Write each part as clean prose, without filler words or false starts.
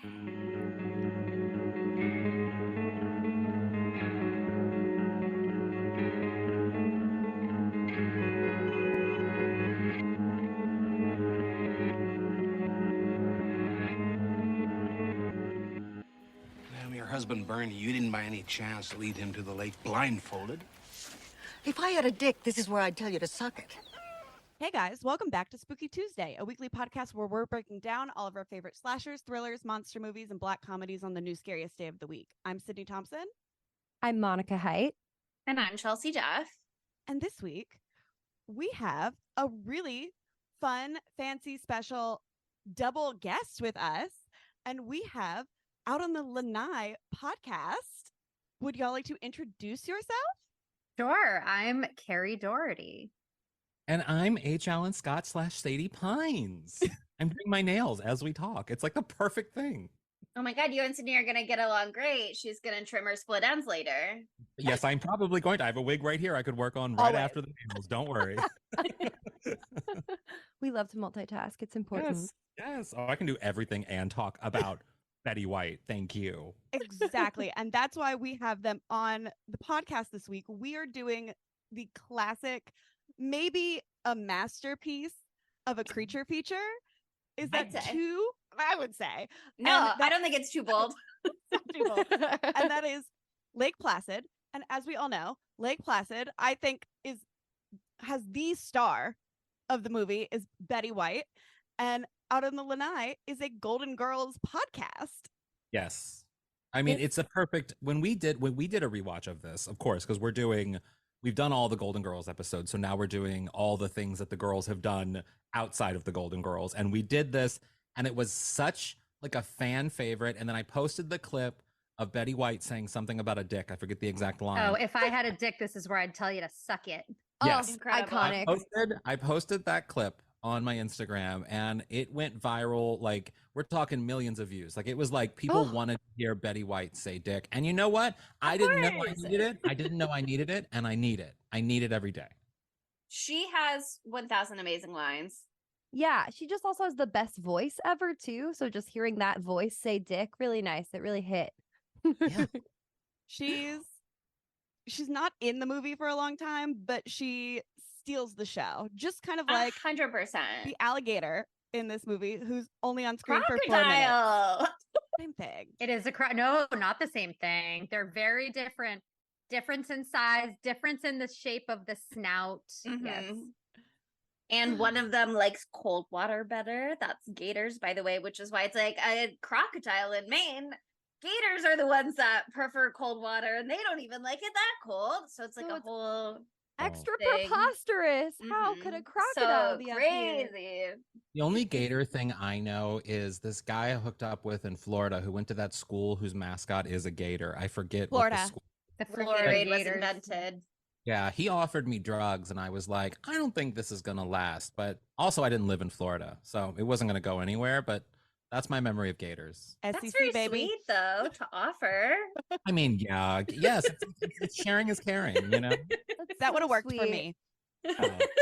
Your husband burned you. You didn't by any chance lead him to the lake blindfolded. If I had a dick, this is where I'd tell you to suck it. Hey guys, welcome back to Spooky Tuesday, a weekly podcast where we're breaking down all of our favorite slashers, thrillers, monster movies, and black comedies on the new scariest day of the week. I'm Sydney Thompson. I'm Monica Height. And I'm Chelsea Jeff. And this week, we have a really fun, fancy, special double guest with us. And we have out on the Lanai podcast. Would y'all like to introduce yourself? Sure. I'm Carrie Doherty. And I'm H. Allen Scott / Sadie Pines. I'm doing my nails as we talk. It's like the perfect thing. Oh my God, you and Sydney are going to get along great. She's going to trim her split ends later. Yes, I'm probably going to. I have a wig right here I could work on right after the nails. Don't worry. We love to multitask. It's important. Yes. Oh, I can do everything and talk about Betty White. Thank you. Exactly. And that's why we have them on the podcast this week. We are doing the classic, maybe a masterpiece of a creature feature. Is that too? I would say. No, I don't think it's too bold. Too bold. And that is Lake Placid. And as we all know, Lake Placid, I think, has the star of the movie is Betty White. And Out on the Lanai is a Golden Girls podcast. Yes. I mean, it's a perfect when we did a rewatch of this, of course, because we've done all the Golden Girls episodes. So now we're doing all the things that the girls have done outside of the Golden Girls. And we did this, and it was such like a fan favorite. And then I posted the clip of Betty White saying something about a dick. I forget the exact line. Oh, if I had a dick, this is where I'd tell you to suck it. Yes. Oh, incredible. Iconic. I posted that clip on my Instagram, and it went viral. Like, we're talking millions of views. Like, it was like people wanted to hear Betty White say dick. And you know what? I didn't know I needed it. I didn't know I needed it, and I need it. I need it every day. She has 1,000 amazing lines. Yeah, she just also has the best voice ever too. So just hearing that voice say dick, really nice. It really hit. Yeah. She's not in the movie for a long time, but she steals the show. Just kind of like 100%. the alligator in this movie, who's only on screen for 4 Crocodile. minutes. Same thing. It is no, not the same thing. They're very different. Difference in size, difference in the shape of the snout. Mm-hmm. Yes. And one of them likes cold water better. That's gators, by the way, which is why it's like a crocodile in Maine. Gators are the ones that prefer cold water, and they don't even like it that cold. So it's like a whole extra thing. Preposterous. How could a crocodile so be crazy? The only gator thing I know is this guy I hooked up with in Florida who went to that school whose mascot is a gator. I forget Florida. what the school. The Florida was invented. Yeah, he offered me drugs, and I was like, I don't think this is going to last. But also, I didn't live in Florida, so it wasn't going to go anywhere. But that's my memory of gators. SEC, That's very baby. sweet, though, to offer. I mean, yeah, yes, it's sharing is caring, you know? That would have worked sweet. for me.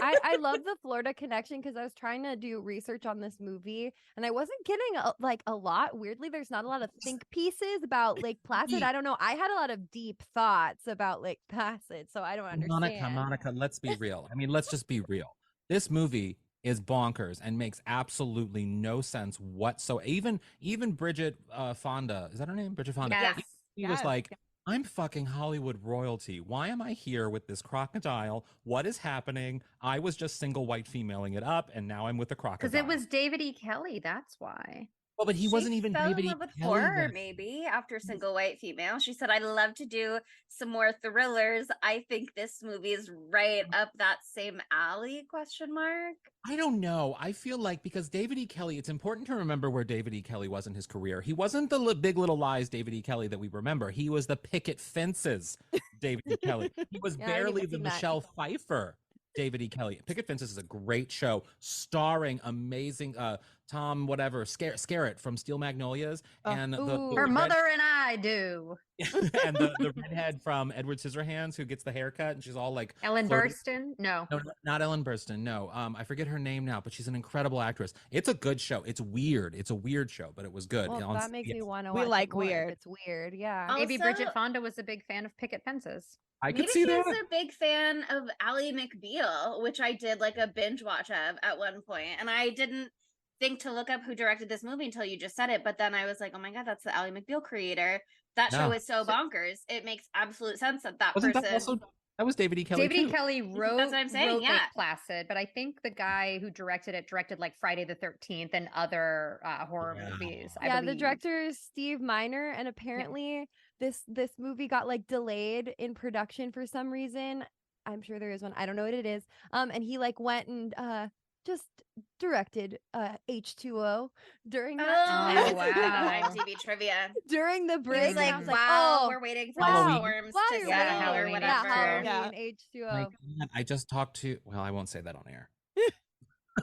I love the Florida connection because I was trying to do research on this movie and I wasn't getting a lot. Weirdly, there's not a lot of think pieces about Lake Placid. I don't know. I had a lot of deep thoughts about Lake Placid, so I don't understand. Monica, let's be real. I mean, let's just be real. This movie is bonkers and makes absolutely no sense whatsoever. Even Bridget Fonda, is that her name? Bridget Fonda. Yes. He was like, I'm fucking Hollywood royalty. Why am I here with this crocodile? What is happening? I was just single white femaling it up, and now I'm with the crocodile. Because it was David E. Kelly, that's why. Well, but he wasn't even fell David in E. love with Kelly horror, then. maybe after Single White Female. She said, "I'd love to do some more thrillers. I think this movie is right up that same alley?" Question mark. I don't know. I feel like because David E. Kelly, it's important to remember where David E. Kelly was in his career. He wasn't the Big Little Lies David E. Kelly that we remember. He was the Picket Fences David E. Kelly. He was Yeah, I barely didn't the see that. Michelle Pfeiffer David E. Kelly. Picket Fences is a great show starring amazing Tom whatever Scarrett from Steel Magnolias, and Ooh. Her red- mother and I do. and the redhead from Edward Scissorhands who gets the haircut, and she's all like Ellen flirty. Burstyn? No. No, not Ellen Burstyn. No, I forget her name now, but she's an incredible actress. It's a good show. It's weird. It's a weird show, but it was good. Well, On that makes me CBS. want to We watch like it more if weird. It's weird, yeah. Maybe Also- Bridget Fonda was a big fan of picket fences. I could Maybe see she that. was a big fan of Ally McBeal, which I did like a binge watch of at one point, and I didn't think to look up who directed this movie until you just said it. But then I was like, oh my god, that's the Ally McBeal creator. That show Yeah. is so bonkers. It makes absolute sense that Wasn't person. that also that was David E. Kelly David E. too? Kelly wrote, That's what I'm saying, wrote yeah. Lake Placid, but I think the guy who directed it directed like Friday the 13th and other horror Yeah. movies. Yeah, I the believe. director is Steve Miner, and apparently this movie got like delayed in production for some reason. I'm sure there is one. I don't know what it is. And he like went and just directed H2O during that Oh, time. Oh, it's like wow. IMDb trivia. during the He break. was and like, I was like, wow, oh, we're waiting for Halloween. the storms while to you're settle waiting. or Halloween, whatever. Halloween, Yeah. H2O. My God, I just talked to. Well, I won't say that on air.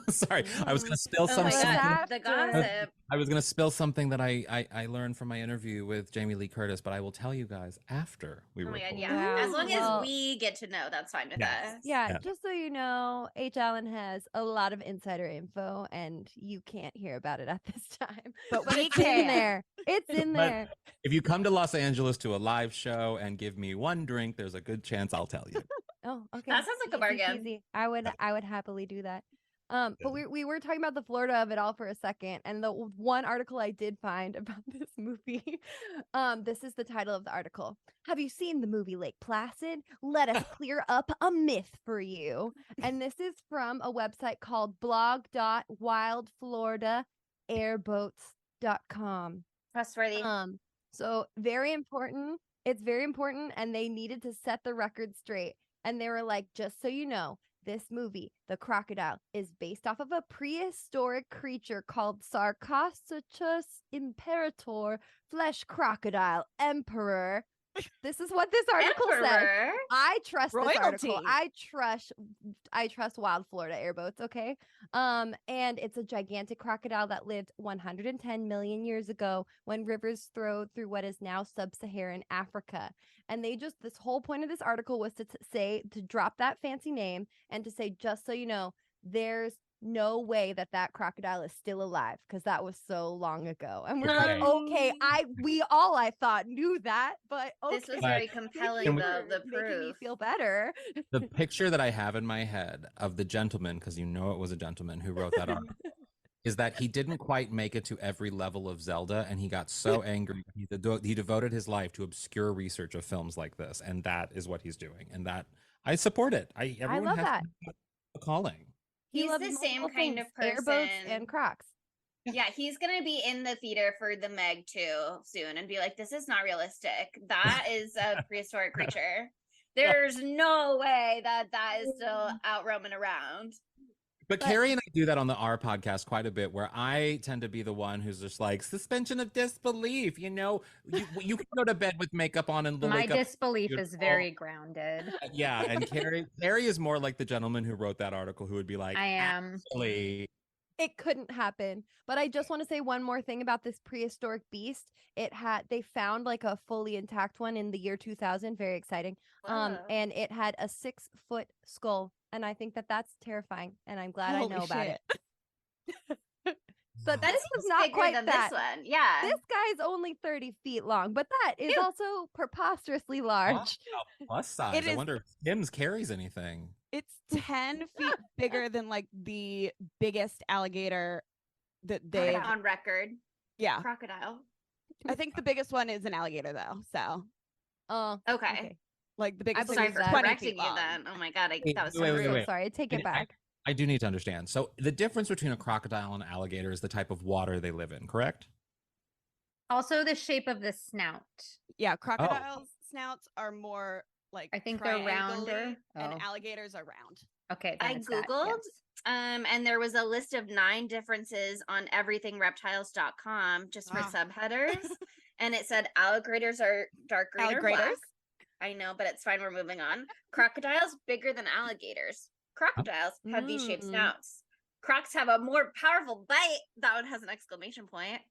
Sorry, I was going to spill Oh some. my What's god, that? the gossip. I was going to spill something that I learned from my interview with Jamie Lee Curtis, but I will tell you guys after we Oh my record. god, yeah. Yeah. As long Well- as we get to know, that's fine with Yes. us. Yeah, Yeah. just so you know, H. Allen has a lot of insider info, and you can't hear about it at this time. But But we it's in can. there. It's in But- there. If you come to Los Angeles to a live show and give me one drink, there's a good chance I'll tell you. Oh, okay. That sounds like a Easy bargain. peasy. I would happily do that. But we were talking about the Florida of it all for a second, and the one article I did find about this movie, this is the title of the article. Have you seen the movie Lake Placid? Let us clear up a myth for you. And this is from a website called blog.wildfloridaairboats.com. Trustworthy. So very important. It's very important, and they needed to set the record straight. And they were like, just so you know, this movie, The Crocodile, is based off of a prehistoric creature called Sarcosuchus imperator, flesh crocodile emperor. This is what this article said. Emperor. I trust this article. Royalty. I trust Wild Florida Airboats, okay? And it's a gigantic crocodile that lived 110 million years ago when rivers flowed through what is now sub-Saharan Africa. And this whole point of this article was to drop that fancy name and to say, just so you know, there's no way that crocodile is still alive because that was so long ago. And we're like, okay, I thought knew that, but okay. This was very compelling, though, the Making me proof. feel better. The picture that I have in my head of the gentleman, because you know it was a gentleman who wrote that article, is that he didn't quite make it to every level of Zelda, and he got so angry. He devoted his life to obscure research of films like this, and that is what he's doing. And that I support it. Everyone love has that. a calling. He He's loves the same multiple kind things, of person. Airboats and Crocs. Yeah, he's gonna be in the theater for the Meg too soon and be like, "This is not realistic. That is a prehistoric creature. There's no way that is still out roaming around." But Carrie and I do that on our podcast quite a bit, where I tend to be the one who's just like suspension of disbelief. You know, you can go to bed with makeup on and My wake up disbelief is beautiful. very grounded. Yeah, and Carrie is more like the gentleman who wrote that article, who would be like, I am. Actually, It couldn't happen. But I just want to say one more thing about this prehistoric beast. They found like a fully intact one in the year 2000. Very exciting. Whoa. And it had a 6-foot skull. And I think that's terrifying. And I'm glad Holy I know about shit. it. So That this seems is not bigger quite than that. this one. Yeah. This guy's only 30 feet long, but that is Ew. also preposterously large. plus size. It I is- wonder if Tim's carries anything. It's 10 feet bigger than like the biggest alligator that they. on record. Yeah, Crocodile. I think the biggest one is an alligator though. So Oh, Okay. like the biggest believe one Sorry is for that. 20 correcting feet you long. then. Oh my god, Wait, that was so wait, I'm wait, rude. so wait. sorry. Take it back. I do need to understand. So the difference between a crocodile and an alligator is the type of water they live in, correct? Also, the shape of the snout. Yeah, crocodiles' snouts are more like I think they're rounder. triangle-y, and Oh. alligators are round. Okay, then I it's that, googled, yes. and there was a list of 9 differences on everythingreptiles.com just for Wow. subheaders, and it said alligators are dark green or black. Alligators? I know, but it's fine. We're moving on. Crocodiles bigger than alligators. Crocodiles have V-shaped Mm. snouts. Crocs have a more powerful bite. That one has an exclamation point.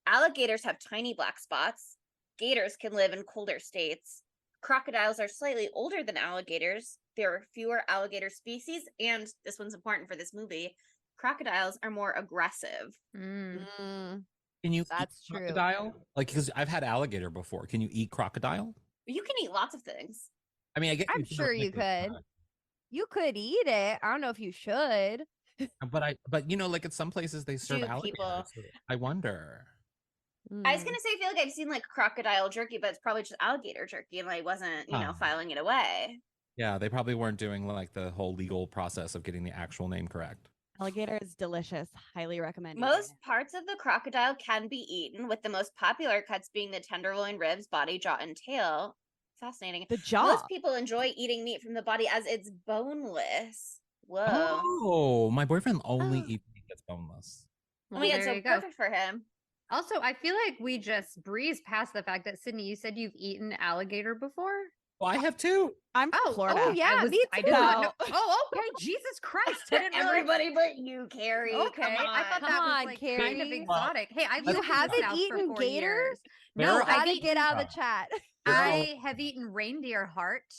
Alligators have tiny black spots. Gators can live in colder states. Crocodiles are slightly older than alligators. There are fewer alligator species, and this one's important for this movie. Crocodiles are more aggressive. Mm, Can you That's eat true. crocodile? Like, because I've had alligator before. Can you eat crocodile? You can eat lots of things. I mean, I guess I'm sure you could. You could eat it. I don't know if you should. But you know, like at some places they serve Do alligator. people- So I wonder. I was Mm. gonna say, I feel like I've seen like crocodile jerky, but it's probably just alligator jerky, and I wasn't, filing it away. Yeah, they probably weren't doing like the whole legal process of getting the actual name correct. Alligator is delicious. Highly recommend. Most parts of the crocodile can be eaten, with the most popular cuts being the tenderloin, ribs, body, jaw, and tail. Fascinating. the jaw. Most people enjoy eating meat from the body as it's boneless. Whoa. Oh, my boyfriend only Oh. eats meat that's boneless. Oh my God, there so you go. perfect for him. Also, I feel like we just breezed past the fact that Sydney, you said you've eaten alligator before. Well, I have two. I'm from Florida. yeah, me I did not know. too. Oh, okay. Jesus Christ! I didn't realize- Everybody but you, Carrie. Okay, Come I thought on. that Come was on, like kind of Carrie. exotic. Hey, I've You lived in the haven't South for eaten 4 gator? years. There No, are- I've Gotta eaten, get out of the chat. I have eaten reindeer heart.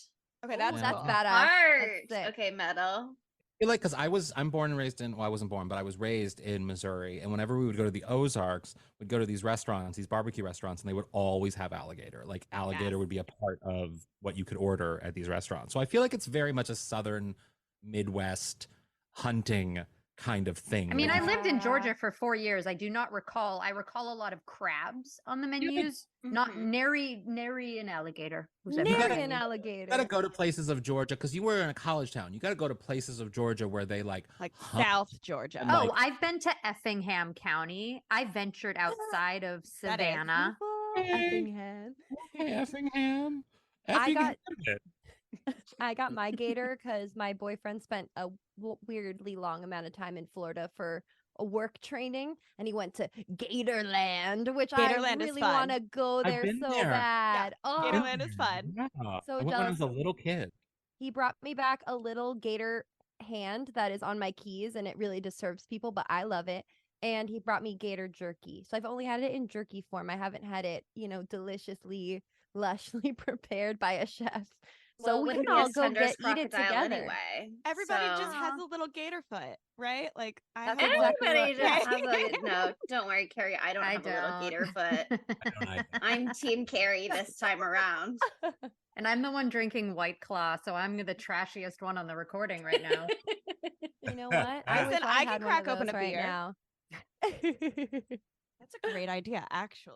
Okay, that's That's cool. badass. Art. That's sick. Okay, metal. I feel like because I'm born and raised in, well, I wasn't born, but I was raised in Missouri. And whenever we would go to the Ozarks, we'd go to these restaurants, these barbecue restaurants, and they would always have alligator. Like alligator would be a part of what you could order at these restaurants. So I feel like it's very much a Southern Midwest hunting kind of thing. I mean, Like, I lived in Georgia for 4 years. I do not recall. I recall a lot of crabs on the menus, not Mhm. nary an alligator. Was ever gotta- on the Nary an menu. you alligator. gotta go to places of Georgia because you were in a college town. You gotta go to places of Georgia where they like hunt. South Georgia. And, Oh, like- I've been to Effingham County. I ventured outside of Savannah. Effingham. Hey, Effingham. I got- Effingham. I got my gator because my boyfriend spent a weirdly long amount of time in Florida for a work training, and he went to Gatorland, which Gatorland I is really fun. want to go I've there been so there. bad. Oh, Gatorland is fun. Yeah. So I went when I was a jealous. little kid. he brought me back a little gator hand that is on my keys, and it really disturbs people, but I love it. And he brought me gator jerky. So I've only had it in jerky form. I haven't had it, deliciously, lushly prepared by a chef. So Well, we wouldn't can be all as go tender as eat it crocodile together. Anyway. Everybody just So- has a little gator foot, right? Like I That's have exactly Everybody what- just has a no. Don't worry, Carrie. I don't have a little gator foot. I don't either. I'm Team Carrie this time around. And I'm the one drinking White Claw, so I'm the trashiest one on the recording right now. You know what? Listen, wish I can had one crack of open those a right beer. now. That's a great idea, actually.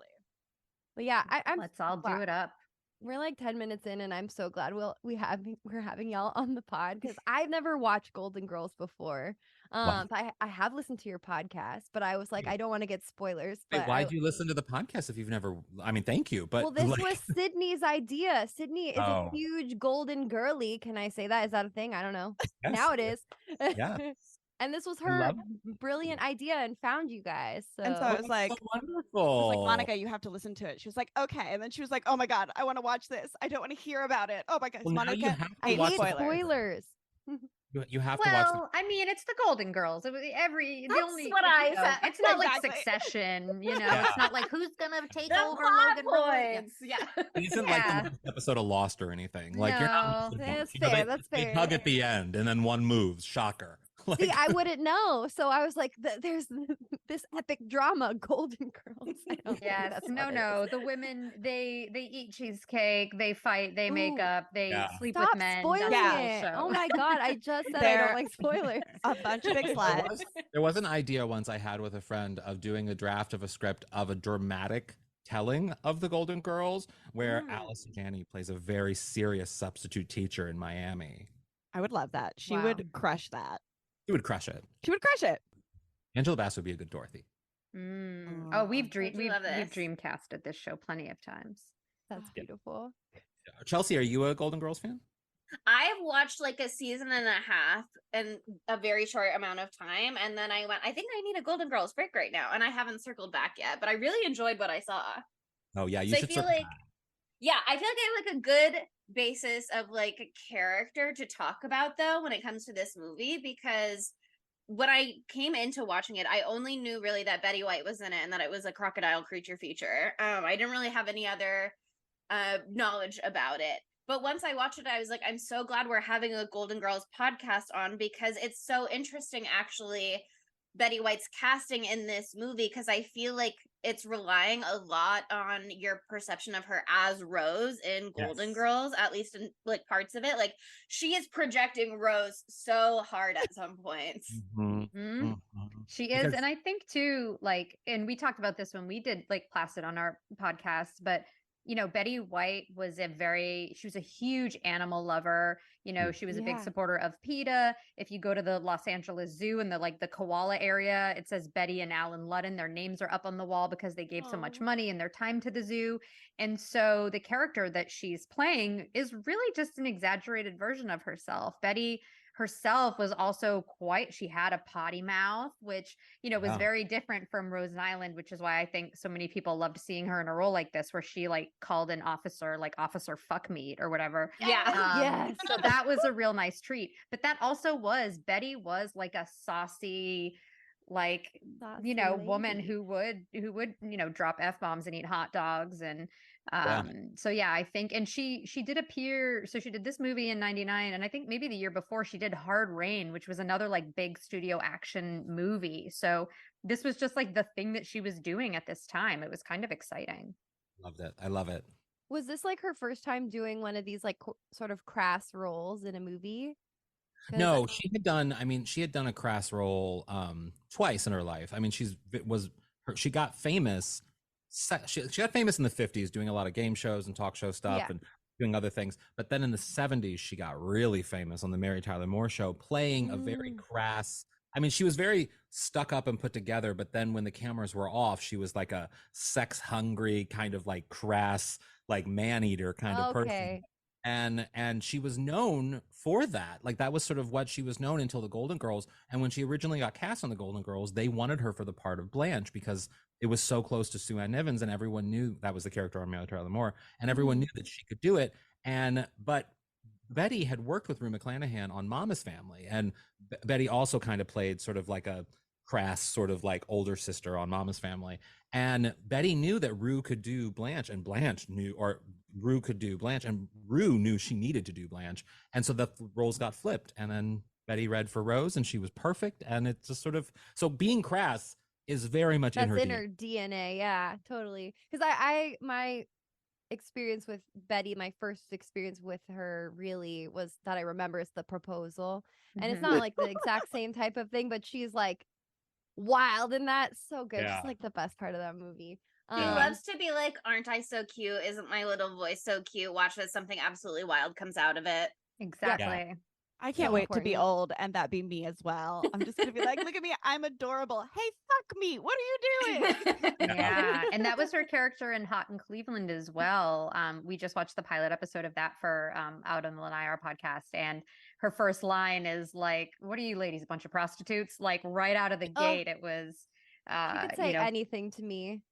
But yeah, I'm Let's all do wow. it up. We're like 10 minutes in, and I'm so glad we're having y'all on the pod because I've never watched Golden Girls before. Wow. But I have listened to your podcast, but I was like, I don't want to get spoilers. Wait, But why do you listen to the podcast if you've never? I mean, thank you, but well, this like, was Sydney's idea. Sydney is Oh. a huge golden girly. Can I say that? Is that a thing? I don't know. yes. Now it is. Yeah. And this was I her love brilliant idea and found you guys. So, And so I was That's like, so I was wonderful. like, Monica, you have to listen to it. She was like, okay. And then she was like, oh my God, I want to watch this. I don't want to hear about it. Oh my God, Well, now you Monica. have to I hate watch hate the spoilers. You have to watch. Well, I mean, it's the Golden Girls. The That's only what I you know, said. It's not like Exactly. Succession, Yeah. It's not like who's gonna take The over plot Logan Roy. Yeah. points. Yeah. It isn't Yeah. like the last episode of Lost or anything. Like you're not. No, missing that's much. fair, that's They fair. hug at the end, and then one moves. Shocker. Like, See, I wouldn't know. So I was like, there's this epic drama, Golden Girls. I don't think Yes, that's no, what it no. is. The women they eat cheesecake, they fight, they make Ooh. up, they Yeah. sleep Stop with men. spoiling That's the whole it. show. Oh my God. I just said I They're- don't like spoilers. A bunch of big There sluts. there was an idea once I had with a friend of doing a draft of a script of a dramatic telling of the Golden Girls, where Alice Janney plays a very serious substitute teacher in Miami. I would love that. She Wow. would crush that. She would crush it. She would crush it. Angela Bassett would be a good Dorothy. Oh, we've Don't you love we've this? dreamcasted this show plenty of times. That's beautiful. Chelsea, are you a Golden Girls fan? I've watched like a season and a half in a very short amount of time. And then I went, I think I need a Golden Girls break right now. And I haven't circled back yet, but I really enjoyed what I saw. Oh yeah, you So I should. feel circle like, back. yeah, I feel like I have like a good basis of like a character to talk about though when it comes to this movie, because when I came into watching it, I only knew really that Betty White was in it and that it was a crocodile creature feature. I didn't really have any other knowledge about it. But once I watched it, I was like, I'm so glad we're having a Golden Girls podcast on, because it's so interesting, actually, Betty White's casting in this movie, because I feel like it's relying a lot on your perception of her as Rose in Golden Girls, at least in like parts of it. Like, she is projecting Rose so hard at some points. She is. And I think too, like, and we talked about this when we did Lake Placid on our podcast, but you know, Betty White was she was a huge animal lover. You know, she was a big supporter of PETA. If you go to the Los Angeles Zoo and the koala area, it says Betty and Alan Ludden. Their names are up on the wall because they gave so much money and their time to the zoo. And so the character that she's playing is really just an exaggerated version of herself. Betty herself was also she had a potty mouth, which, you know, was very different from Rose Island, which is why I think so many people loved seeing her in a role like this, where she like called an officer, like Officer Fuck Meat or whatever. Yeah. So that was a real nice treat. But that also Betty was like a saucy, like, you know, woman who would, you know, drop F-bombs and eat hot dogs. And so yeah, I think, and she did appear, so she did this movie in 99, and I think maybe the year before she did Hard Rain, which was another like big studio action movie. So this was just like the thing that she was doing at this time. It was kind of exciting. Loved it. I love it. Was this like her first time doing one of these like sort of crass roles in a movie? No, she had done a crass role twice in her life. I mean, she got famous. She got famous in the 50s doing a lot of game shows and talk show stuff and doing other things. But then in the 70s, she got really famous on the Mary Tyler Moore Show, playing a very crass. I mean, she was very stuck up and put together, but then when the cameras were off, she was like a sex hungry kind of like crass, like man eater kind of person. And she was known for that. Like, that was sort of what she was known until the Golden Girls. And when she originally got cast on the Golden Girls, they wanted her for the part of Blanche because it was so close to Sue Ann Nivens, and everyone knew that was the character on Mary Tyler Moore, and everyone knew that she could do it. But Betty had worked with Rue McClanahan on Mama's Family, and Betty also kind of played sort of like a crass sort of like older sister on Mama's Family. And Betty knew that Rue could do Blanche, and Rue could do Blanche, and Rue knew she needed to do Blanche. And so the roles got flipped, and then Betty read for Rose, and she was perfect. And it's just sort of, so being crass is very much in her DNA. Yeah, totally. Because my experience with Betty, my first experience with her really was that I remember is the proposal. And it's not like the exact same type of thing, but she's like wild in that. So good. It's like the best part of that movie. She loves to be like, aren't I so cute? Isn't my little voice so cute? Watch as something absolutely wild comes out of it. Exactly. Yeah. I can't wait to be old and that be me as well. I'm just going to be like, look at me. I'm adorable. Hey, fuck me. What are you doing? Yeah. And that was her character in Hot in Cleveland as well. We just watched the pilot episode of that for out on the Lanai, our podcast. And her first line is like, what are you ladies, a bunch of prostitutes? Like right out of the gate, it was, she could say anything to me.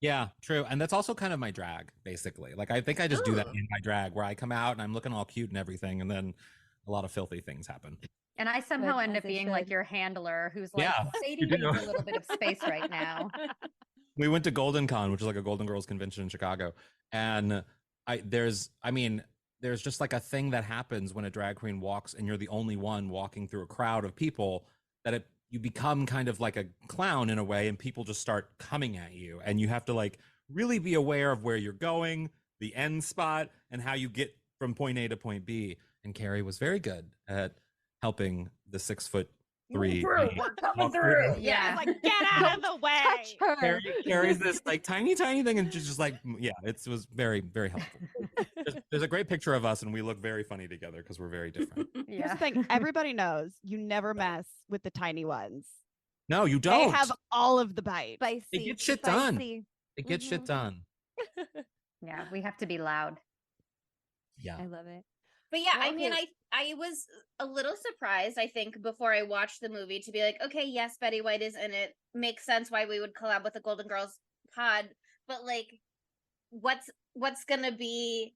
Yeah, true. And that's also kind of my drag, basically. Like, I think I just do that in my drag, where I come out and I'm looking all cute and everything, and then a lot of filthy things happen. And I somehow end up being like your handler who's like, Sadie needs a little bit of space right now. We went to Golden Con, which is like a Golden Girls convention in Chicago. And there's just like a thing that happens when a drag queen walks and you're the only one walking through a crowd of people, that you become kind of like a clown in a way, and people just start coming at you. And you have to like really be aware of where you're going, the end spot, and how you get from point A to point B. And Carrie was very good at helping the 6'3" We're coming through. Yeah. Like, get out of the way. Touch her. Carrie's this like tiny thing, and just like, it was very, very helpful. There's a great picture of us, and we look very funny together because we're very different. Here's the thing. Everybody knows you never mess with the tiny ones. No, you don't. They have all of the bite. Spicy. It gets shit done. It gets shit done. Yeah, we have to be loud. Yeah. I love it. But yeah, I mean, I was a little surprised, I think, before I watched the movie, to be like, okay, yes, Betty White is in it. Makes sense why we would collab with the Golden Girls pod. But like, what's gonna be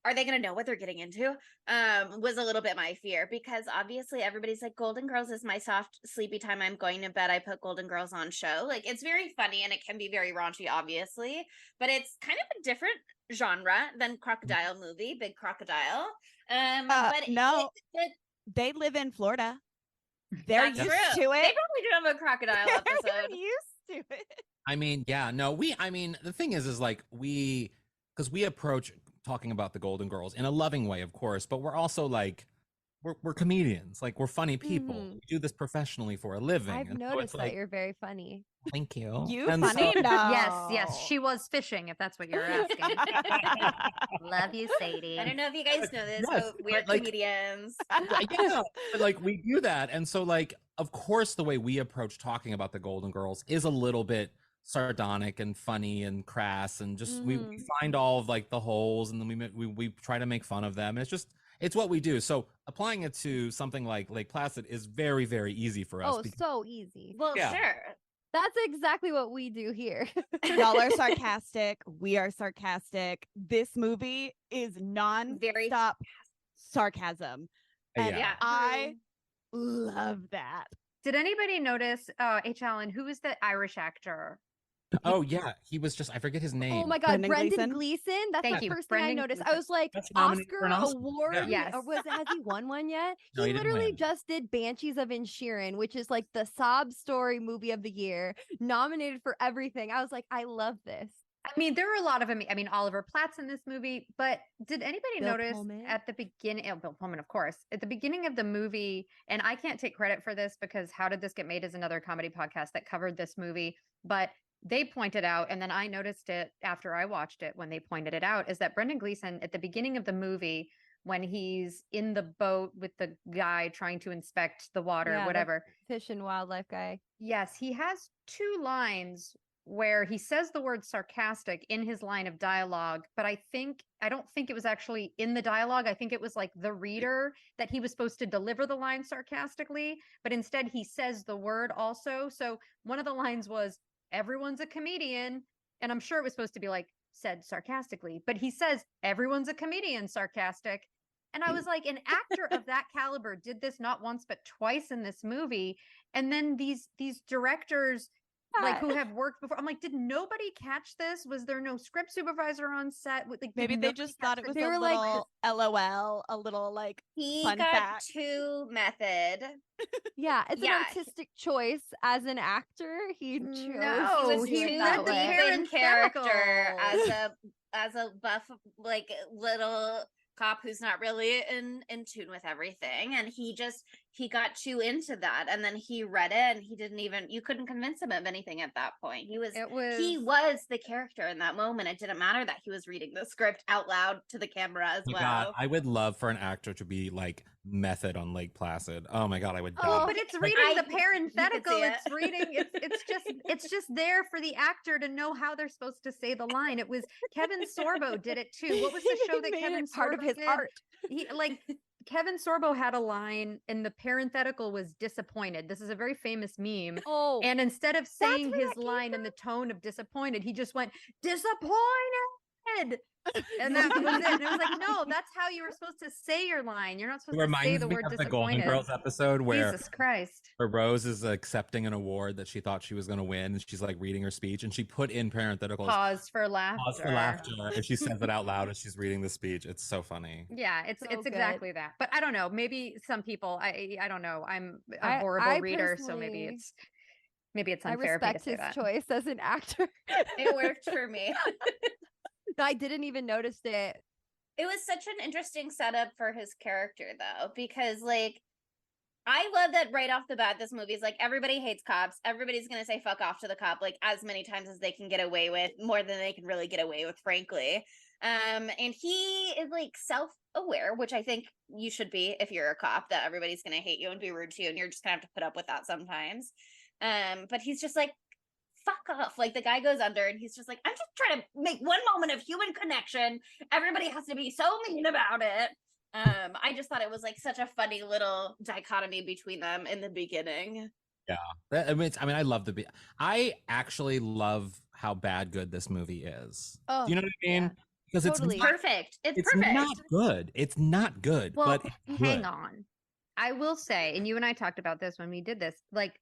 are they going to know what they're getting into? Was a little bit my fear, because obviously everybody's like, Golden Girls is my soft sleepy time. I'm going to bed. I put Golden Girls on show. Like, it's very funny and it can be very raunchy, obviously, but it's kind of a different genre than Crocodile movie, Big Crocodile. But no, they live in Florida. They're used to it. They probably do have a crocodile episode. They're used to it. I mean, yeah, no, the thing is like because we approach talking about the Golden Girls in a loving way, of course, but we're also like, we're comedians, like we're funny people. We do this professionally for a living. I've noticed that you're very funny. Thank you. You funny? No. Yes, she was fishing, if that's what you're asking. Love you, Sadie. I don't know if you guys know this, but we're comedians. Yeah, but like we do that, and so like, of course, the way we approach talking about the Golden Girls is a little bit sardonic and funny and crass, and just we find all of like the holes, and then we try to make fun of them. And it's what we do. So applying it to something like Lake Placid is very, very easy for us. Oh, so easy. Well, sure. That's exactly what we do here. Y'all are sarcastic. We are sarcastic. This movie is non-stop sarcasm. And I love that. Did anybody notice, H. Allen, who is the Irish actor? Oh yeah, he was just, I forget his name. Oh my God, Brendan Gleeson. That's the first thing I noticed. I was like, Oscar award? Yes. Or has he won one yet? No, he didn't literally win. just did Banshees of Inisherin, which is like the sob story movie of the year, nominated for everything. I was like, I love this. I mean, there were a lot of them. I mean, Oliver Platt's in this movie, but did anybody Bill notice Pullman? at the beginning, Bill Pullman, of course, at the beginning of the movie, and I can't take credit for this because How Did This Get Made is another comedy podcast that covered this movie, but they pointed out, and then I noticed it after I watched it when they pointed it out, is that Brendan Gleeson at the beginning of the movie, when he's in the boat with the guy trying to inspect the water, whatever. Fish and wildlife guy. Yes, he has two lines where he says the word sarcastic in his line of dialogue, but I don't think it was actually in the dialogue. I think it was like the reader that he was supposed to deliver the line sarcastically, but instead he says the word also. So one of the lines was, everyone's a comedian. And I'm sure it was supposed to be like said sarcastically, but he says, everyone's a comedian, sarcastic. And I was like, an actor of that caliber did this not once, but twice in this movie. And then these directors, like who have worked before, I'm like, did nobody catch this? Was there no script supervisor on set? Like, maybe they just thought it was a little like, LOL, a little like he fun got fact. too method. Yeah, it's an artistic choice as an actor. He chose No, to he do was it that too way. deep in character as a buff, like little cop who's not really in tune with everything, and he got too into that, and then he read it and he didn't even, you couldn't convince him of anything at that point. He was the character in that moment. It didn't matter that he was reading the script out loud to the camera as well. God, I would love for an actor to be like method on Lake Placid. Oh my God, I would die. Oh, but it's reading the parenthetical. It's reading. It's just there for the actor to know how they're supposed to say the line. It was Kevin Sorbo did it too. What was the show that Kevin Sorbo part of his did? art? He like Kevin Sorbo had a line, and the parenthetical was disappointed. This is a very famous meme. Oh, and instead of saying his line in the tone of disappointed, he just went disappointed. And that was it. And it was like, no, that's how you were supposed to say your line. You're not supposed to say the word of disappointed. the Golden Girls episode where Jesus Christ, where Rose is accepting an award that she thought she was going to win, and she's like reading her speech, and she put in parentheticals, pause for laughter. Pause for laughter. And she says it out loud as she's reading the speech. It's so funny. Yeah, it's So exactly that. But I don't know. Maybe some people. I don't know. I'm a horrible reader, so maybe it's unfair of me to say that. I respect his choice as an actor. It worked for me. I didn't even notice it. It was such an interesting setup for his character, though, because like I love that right off the bat, this movie is like, everybody hates cops. Everybody's going to say fuck off to the cop like as many times as they can get away with, more than they can really get away with, frankly. And he is like self-aware, which I think you should be if you're a cop, that everybody's going to hate you and be rude to you, and you're just going to have to put up with that sometimes. But he's just like, fuck off. Like the guy goes under and he's just like, I'm just trying to make one moment of human connection. Everybody has to be so mean about it. I just thought it was like such a funny little dichotomy between them in the beginning. Yeah, I love I actually love how bad good this movie is. Oh, do you know what I mean? yeah. because Totally. it's not, Perfect. It's it's perfect. not good. It's not good, Well, but it's hang good. on. I will say, and you and I talked about this when we did this, like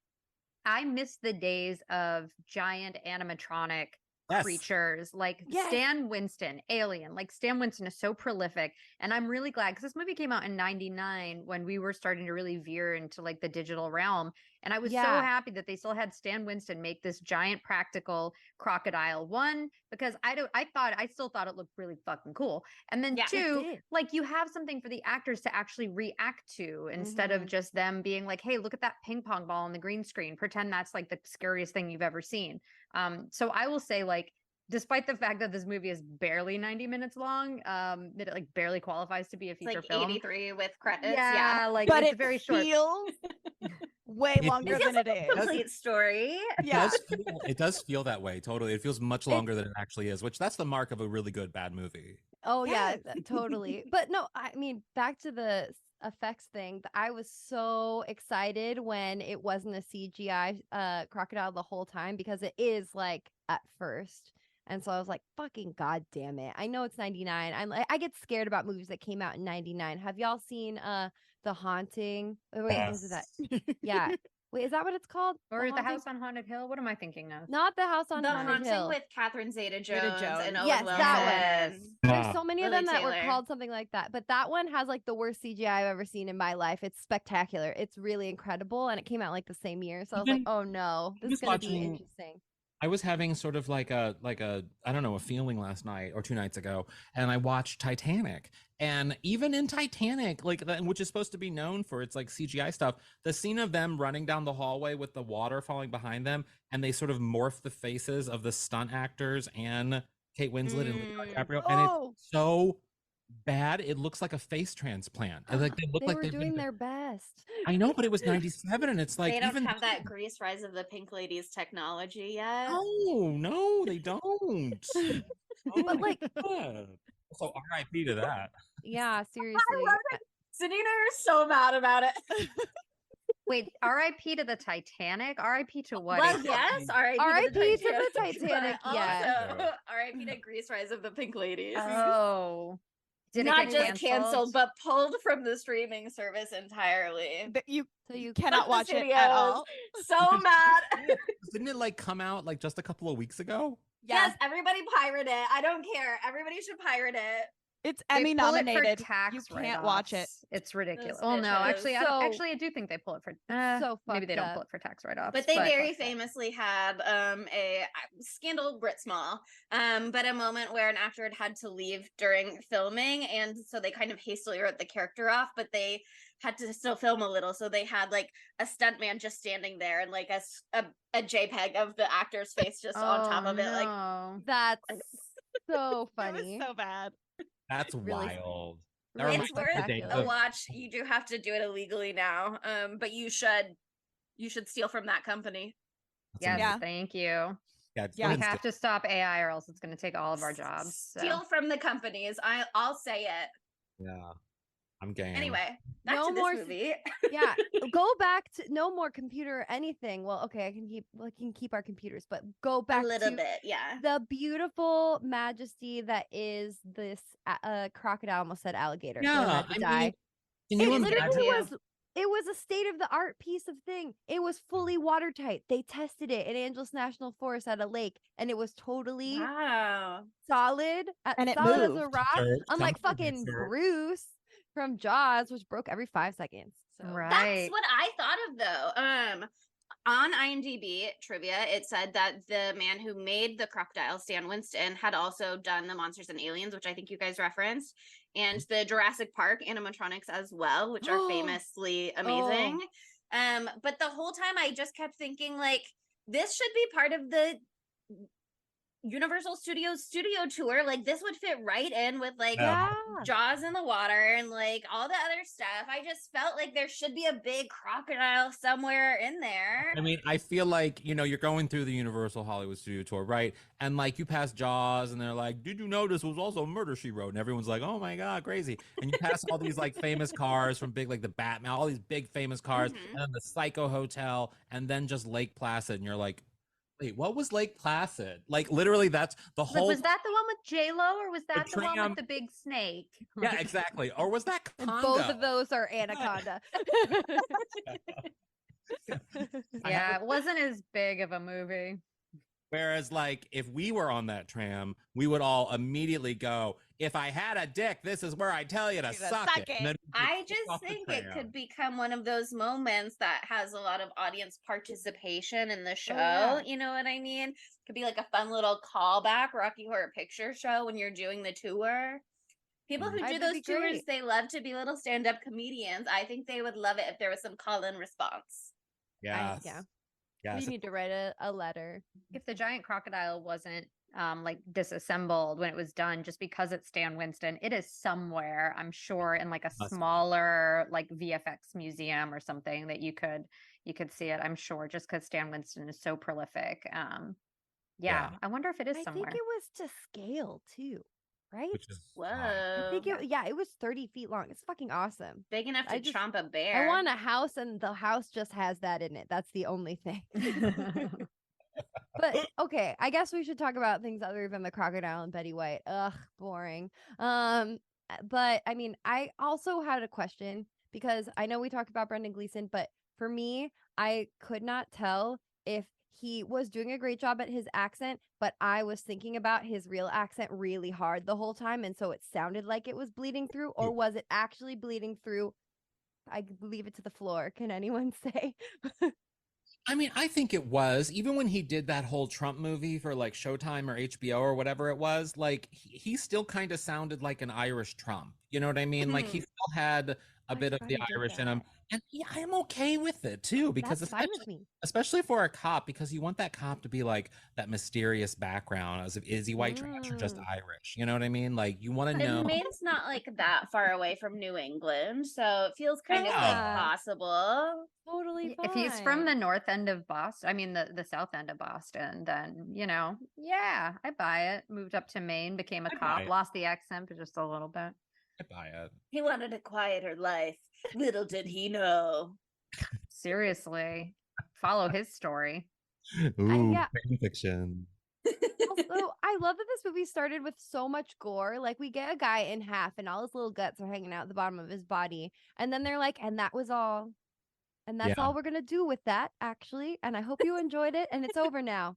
I miss the days of giant animatronic Yes. creatures like Yes. Stan Winston, Alien. Like Stan Winston is so prolific. And I'm really glad because this movie came out in 99 when we were starting to really veer into like the digital realm. And I was so Yeah. happy that they still had Stan Winston make this giant practical crocodile. One, because I still thought it looked really fucking cool. And then Yeah, it two, did. like you have something for the actors to actually react to instead of just them being like, hey, look at that ping pong ball on the green screen. Pretend that's like the scariest thing you've ever seen. So I will say, like, despite the fact that this movie is barely 90 minutes long, that it like barely qualifies to be a It's feature like film. 83 with credits. Yeah, like But it's it very short. feels way longer than it is. Complete story. Yeah. It does feel that way. Totally. It feels much longer than it actually is, which that's the mark of a really good bad movie. Oh yeah, Yes. totally. But no, I mean, back to the effects thing. I was so excited when it wasn't a CGI crocodile the whole time because it is like at first. And so I was like, fucking god damn it. I know it's 99. I get scared about movies that came out in 99. Have y'all seen The Haunting? Oh, wait, is it that? Yeah. Wait, is that what it's called? Or The Haunting? House on Haunted Hill. What am I thinking of? Not The House on The Haunted Haunting Hill. with Catherine Zeta-Jones Zeta-Jones. and Owen Yes, Wilson. that one. There's Ah. so many of Lily them that were Taylor. called something like that, but that one has like the worst CGI I've ever seen in my life. It's spectacular. It's really incredible, and it came out like the same year. So I was like, Even- oh no, this is was gonna be watching- interesting. I was having sort of like a I don't know, a feeling last night or 2 nights ago, and I watched Titanic. And even in Titanic, like which is supposed to be known for its like CGI stuff, the scene of them running down the hallway with the water falling behind them, and they sort of morph the faces of the stunt actors and Kate Winslet and Leonardo DiCaprio, and Oh. it's so bad. It looks like a face transplant. And, like they look They like were they've doing been. their best. I know, but it was 97, and it's like They don't even have that Grease Rise of the Pink Ladies technology yet. No, they don't. But, like- God. So R.I.P. to that. Yeah, seriously. Sydney and I are so mad about it. Wait, R.I.P. to the Titanic? R.I.P. to what? Well, exactly? yes, R.I.P. R.I.P. to to the Titanic, but yes. also R.I.P. to Grease Rise of the Pink Ladies. Oh. Did it Not get just canceled, but pulled from the streaming service entirely. That you So you cannot watch it at Studios. all. So mad. Didn't it like come out like just a couple of weeks ago? Yeah, Yes, everybody pirate it. I don't care. Everybody should pirate it. it's They Emmy pull it for nominated. tax You can't watch it. write-offs. It's ridiculous. Those Well, no, bitches. actually, So- I do think they pull it for. so maybe they fucked don't pull up. it for tax write-offs. But they very fucked up. famously had a scandal Brit Small, but a moment where an actor had to leave during filming, and so they kind of hastily wrote the character off, but they had to still film a little, so they had like a stuntman just standing there and like a JPEG of the actor's face just on top of it, like no. That's so It funny. was so bad. That's Really- wild. That really reminds it's me of worth the days a of- watch. You do have to do it illegally now, but you should steal from that company. That's Yes, amazing. Yeah. thank you. Yeah, Yeah. We women's have to stop AI, or else it's going to take all of our jobs. so. Steal from the companies. I'll say it. Yeah, I'm game. Anyway, back No to this more movie. Yeah, go back to no more computer or anything. Well, okay, I can keep our computers, but go back a little to bit, yeah. the beautiful majesty that is this crocodile. Almost said alligator. So I Yeah, had to I die. mean, can you It imagine? literally imagine? it was a state of the art piece of thing. It was fully watertight. They tested it in Angeles National Forest at a lake, and it was totally Wow. solid, And it solid as a moved. rock. Sure, Unlike something fucking sure. Bruce from Jaws, which broke every 5 seconds. So Right. That's what I thought of though. On IMDb trivia, it said that the man who made the crocodile, Stan Winston, had also done the Monsters and Aliens, which I think you guys referenced, and the Jurassic Park animatronics as well, which are famously amazing. But the whole time I just kept thinking, like, this should be part of the Universal Studios studio tour. Like, this would fit right in with like Yeah. Jaws in the water and like all the other stuff. I just felt like there should be a big crocodile somewhere in there. I mean, I feel like, you're going through the Universal Hollywood Studio Tour, right? And like you pass Jaws and they're like, did you notice it was also Murder, She Wrote? And everyone's like, oh my God, crazy. And you pass all these like famous cars from big, like the Batman, all these big famous cars, Mhm. and then the Psycho Hotel, and then just Lake Placid. And you're like, Wait, what was Lake Placid? Like literally, that's the whole. Was that the one with J-Lo, or was that the one tram. with the big snake? Yeah, exactly. Or was that And Congo? both of those are Anaconda. Yeah, it wasn't as big of a movie. Whereas, like, if we were on that tram, we would all immediately go, if I had a dick, this is where I tell you to suck it. And then we'd I kick just off the think it tram. could become one of those moments that has a lot of audience participation in the show. yeah. You know what I mean? Could be like a fun little callback Rocky Horror Picture Show when you're doing the tour. People who do That'd those be tours, great. they love to be little stand-up comedians. I think they would love it if there was some call-in response. Yes. Yeah. Yes. We need to write a letter. If the giant crocodile wasn't like disassembled when it was done, just because it's Stan Winston, it is somewhere, I'm sure, in like a Must be. smaller like VFX museum or something that you could see it. I'm sure, just because Stan Winston is so prolific. Yeah, I wonder if it is I somewhere. think it was to scale too, right? Which is Whoa. I think it was 30 feet long. It's fucking awesome. Big enough I to just- tromp a bear. I want a house, and the house just has that in it. That's the only thing. But okay, I guess we should talk about things other than the crocodile and Betty White. Ugh, boring. But I mean, I also had a question because I know we talked about Brendan Gleeson, but for me, I could not tell if he was doing a great job at his accent, but I was thinking about his real accent really hard the whole time, and so it sounded like it was bleeding through, or was it actually bleeding through? I leave it to the floor. Can anyone say? I mean, I think it was, even when he did that whole Trump movie for like Showtime or HBO or whatever it was, like he still kind of sounded like an Irish Trump. You know what I mean? Like he still had a bit of the friend did Irish in him. that. And yeah, I'm okay with it too, because That's fine with me. especially for a cop, because you want that cop to be like that mysterious background as if is he white trash or just Irish? You know what I mean? Like you want to know. And Maine's not like that far away from New England, so it feels kind of like Yeah. possible. Totally fine. If he's from the north end of Boston, I mean the south end of Boston, then yeah, I buy it. Moved up to Maine, became a I buy cop, it. lost the accent, but just a little bit. I buy it. He wanted a quieter life. Little did he know. Seriously, follow his story. Ooh, yeah. fan fiction. Also, I love that this movie started with so much gore. Like, we get a guy in half and all his little guts are hanging out at the bottom of his body. And then they're like, and that was all. And that's Yeah. all we're going to do with that, actually. And I hope you enjoyed it. And it's over now.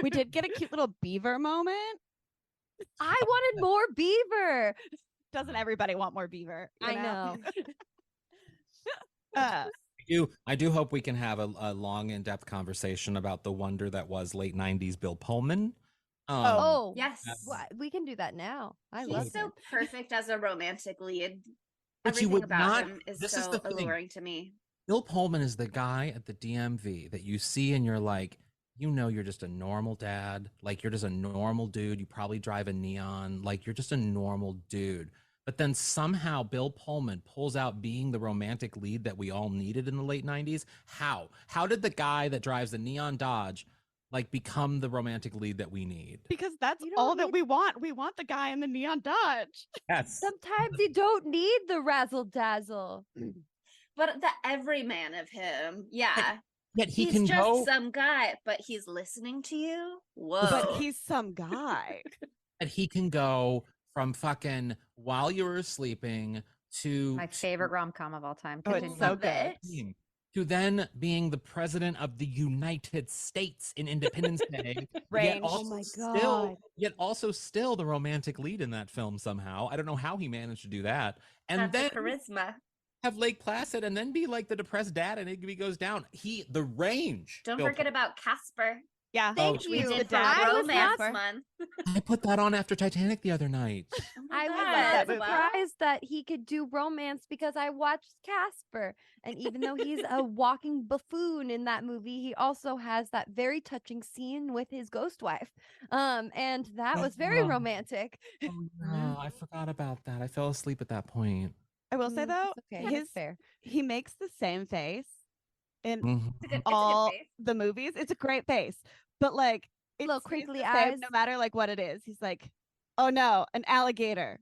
We did get a cute little beaver moment. I wanted more beaver. Doesn't everybody want more beaver? You I know. I do hope we can have a long, in-depth conversation about the wonder that was late 90s Bill Pullman. Oh, Yes. we can do that now. I love He's so it. perfect as a romantic lead. But you Everything would about not- him is this is so the thing. alluring to me. Bill Pullman is the guy at the DMV that you see and you're like, you're just a normal dad. Like, you're just a normal dude. You probably drive a Neon. Like, you're just a normal dude. But then somehow Bill Pullman pulls out being the romantic lead that we all needed in the late 90s. How? How did the guy that drives the Neon Dodge like become the romantic lead that we need? Because that's You don't all that need- we want. We want the guy in the neon Dodge. Yes. Sometimes you don't need the razzle dazzle. But the everyman of him, yeah. Yet he He's can just go. some guy, but he's listening to you. Whoa. But he's some guy. That he can go from fucking while you were sleeping to My favorite rom-com of all time. Oh, it's Continue. so Love good. it. to then being the president of the United States in Independence Day. Yet Range. also Oh my still, God. yet also still the romantic lead in that film somehow. I don't know how he managed to do that. And That's then the charisma. have Lake Placid and then be like the depressed dad and Igby goes down. The range. Don't Bill forget about Casper. Yeah. Thank We you. did for dad was Romance not- Month. I put that on after Titanic the other night. Oh my I was God, not movie. surprised that he could do romance because I watched Casper. And even though he's a walking buffoon in that movie, he also has that very touching scene with his ghost wife. And that was very Oh. romantic. Oh, no, I forgot about that. I fell asleep at that point. I will say though, It's okay. his It's fair. he makes the same face in Mhm. It's a good all face. the movies. It's a great face, but like it Little stays crinkly the same eyes. no matter like what it is. He's like, oh no, an alligator.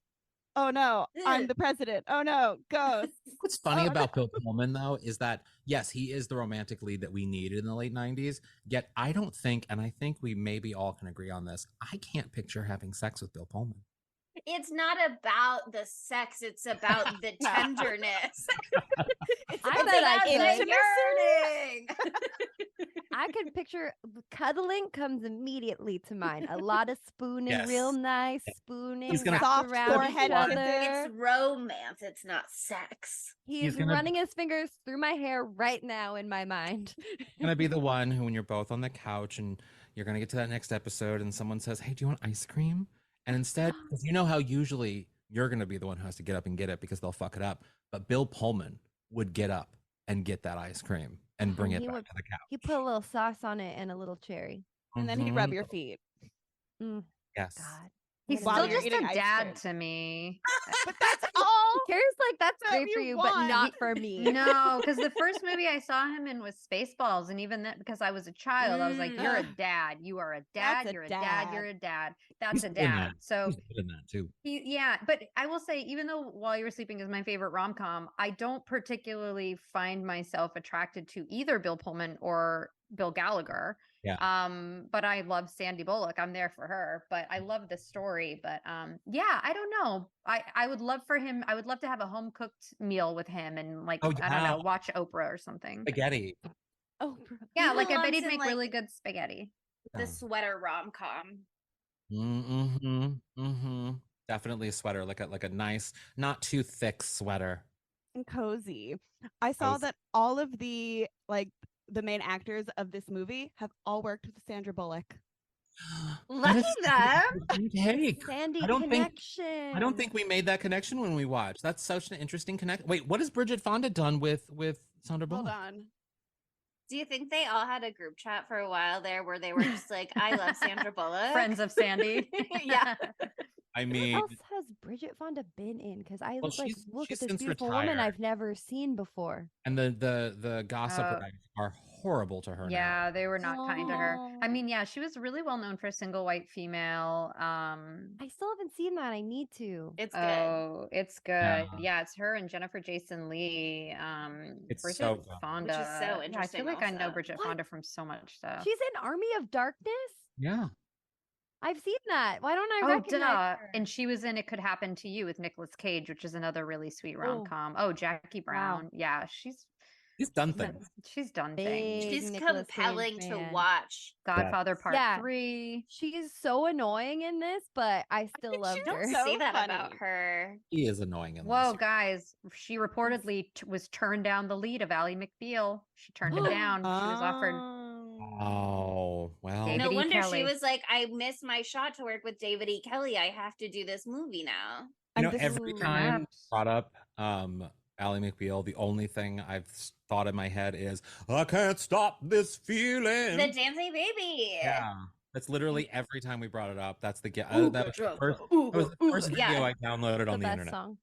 Oh no, I'm the president. Oh no, ghost. What's funny Oh, about Bill Pullman, though, is that, yes, he is the romantic lead that we needed in the late 90s. Yet I don't think, and I think we maybe all can agree on this, I can't picture having sex with Bill Pullman. It's not about the sex, it's about the tenderness. I bet I could. yearning. I could picture cuddling comes immediately to mind. A lot of spooning, real nice spooning, He's gonna- wrapped Soft around forehead each other. kisses. It's romance, it's not sex. He's gonna- running his fingers through my hair right now in my mind. Gonna be the one who, when you're both on the couch and you're gonna get to that next episode and someone says, hey, do you want ice cream? And instead, because you know how usually you're gonna be the one who has to get up and get it because they'll fuck it up. But Bill Pullman would get up and get that ice cream and bring it He back would- to the couch. He put a little sauce on it and a little cherry. And then he'd rub your feet. Mm, Yes. God. He's While still you're just eating a ice dad cream. to me. But that's all. Carrie's like, that's that great for you you, but want. not for me. No, because the first movie I saw him in was Spaceballs, and even that, because I was a child, I was like, "You're a dad. You are a dad. That's a You're a dad. You're a dad. That's He's a good in dad." that. So He's good in that too. yeah, but I will say, even though While You Were Sleeping is my favorite rom-com, I don't particularly find myself attracted to either Bill Pullman or Bill Gallagher. Yeah. But I love Sandy Bullock. I'm there for her. But I love the story. But yeah, I don't know. I would love for him. I would love to have a home cooked meal with him and like Oh, I don't know, yeah. watch Oprah or something. Spaghetti. Oh, bro. Yeah, like I belongs bet he'd in, make like, really good spaghetti. The sweater rom-com. Definitely a sweater, like a nice, not too thick sweater. And cozy. I saw Cozy. that all of the main actors of this movie have all worked with Sandra Bullock. Lucky them. Hey, Sandy I don't think- connection. I don't think we made that connection when we watched. That's such an interesting connect. Wait, what has Bridget Fonda done with Sandra Hold Bullock? on. Do you think they all had a group chat for a while there where they were just like, I love Sandra Bullock? Friends of Sandy. Yeah. I What mean, else has Bridget Fonda been in? Because I Well, like she's- look she's at this since beautiful woman retired. I've never seen before. and the gossip Oh. rags are horrible to her. now. Yeah, they were not kind to her. I Oh. mean, yeah, she was really well known for a single white female. I still haven't seen that. I need to. It's good. Oh, it's good. Yeah. Yeah, it's her and Jennifer Jason Lee. It's Bridget so good. Fonda. Which is so Yeah, I interesting feel like I know also. Bridget What? Fonda from so much stuff. She's in Army of Darkness. Yeah. I've seen that. Why don't I Oh, recognize duh. her? And she was in It Could Happen to You with Nicolas Cage, which is another really sweet Oh. rom-com. Oh, Jackie Brown. Wow. Yeah, she's He's done done- things. she's done things. Big She's Nicolas Cage compelling to fan. watch. Godfather Part Yeah. 3. She's so annoying in this, but I still love Don't her. say So that funny. about her. He is annoying in Whoa, this. guys, she reportedly was turned down the lead of Ally McBeal. She turned him down. She was offered Oh, well. David No E. wonder Kelly. she was like, I missed my shot to work with David E. Kelly. I have to do this movie now. You And know, this every is- time Perhaps. brought up Ally McBeal, the only thing I've thought in my head is, I can't stop this feeling. The Dancing Baby. Yeah. That's literally every time we brought it up. That's the Ooh, that was the ooh, first, ooh, that was the ooh, first yeah. video I downloaded The on the best internet. song.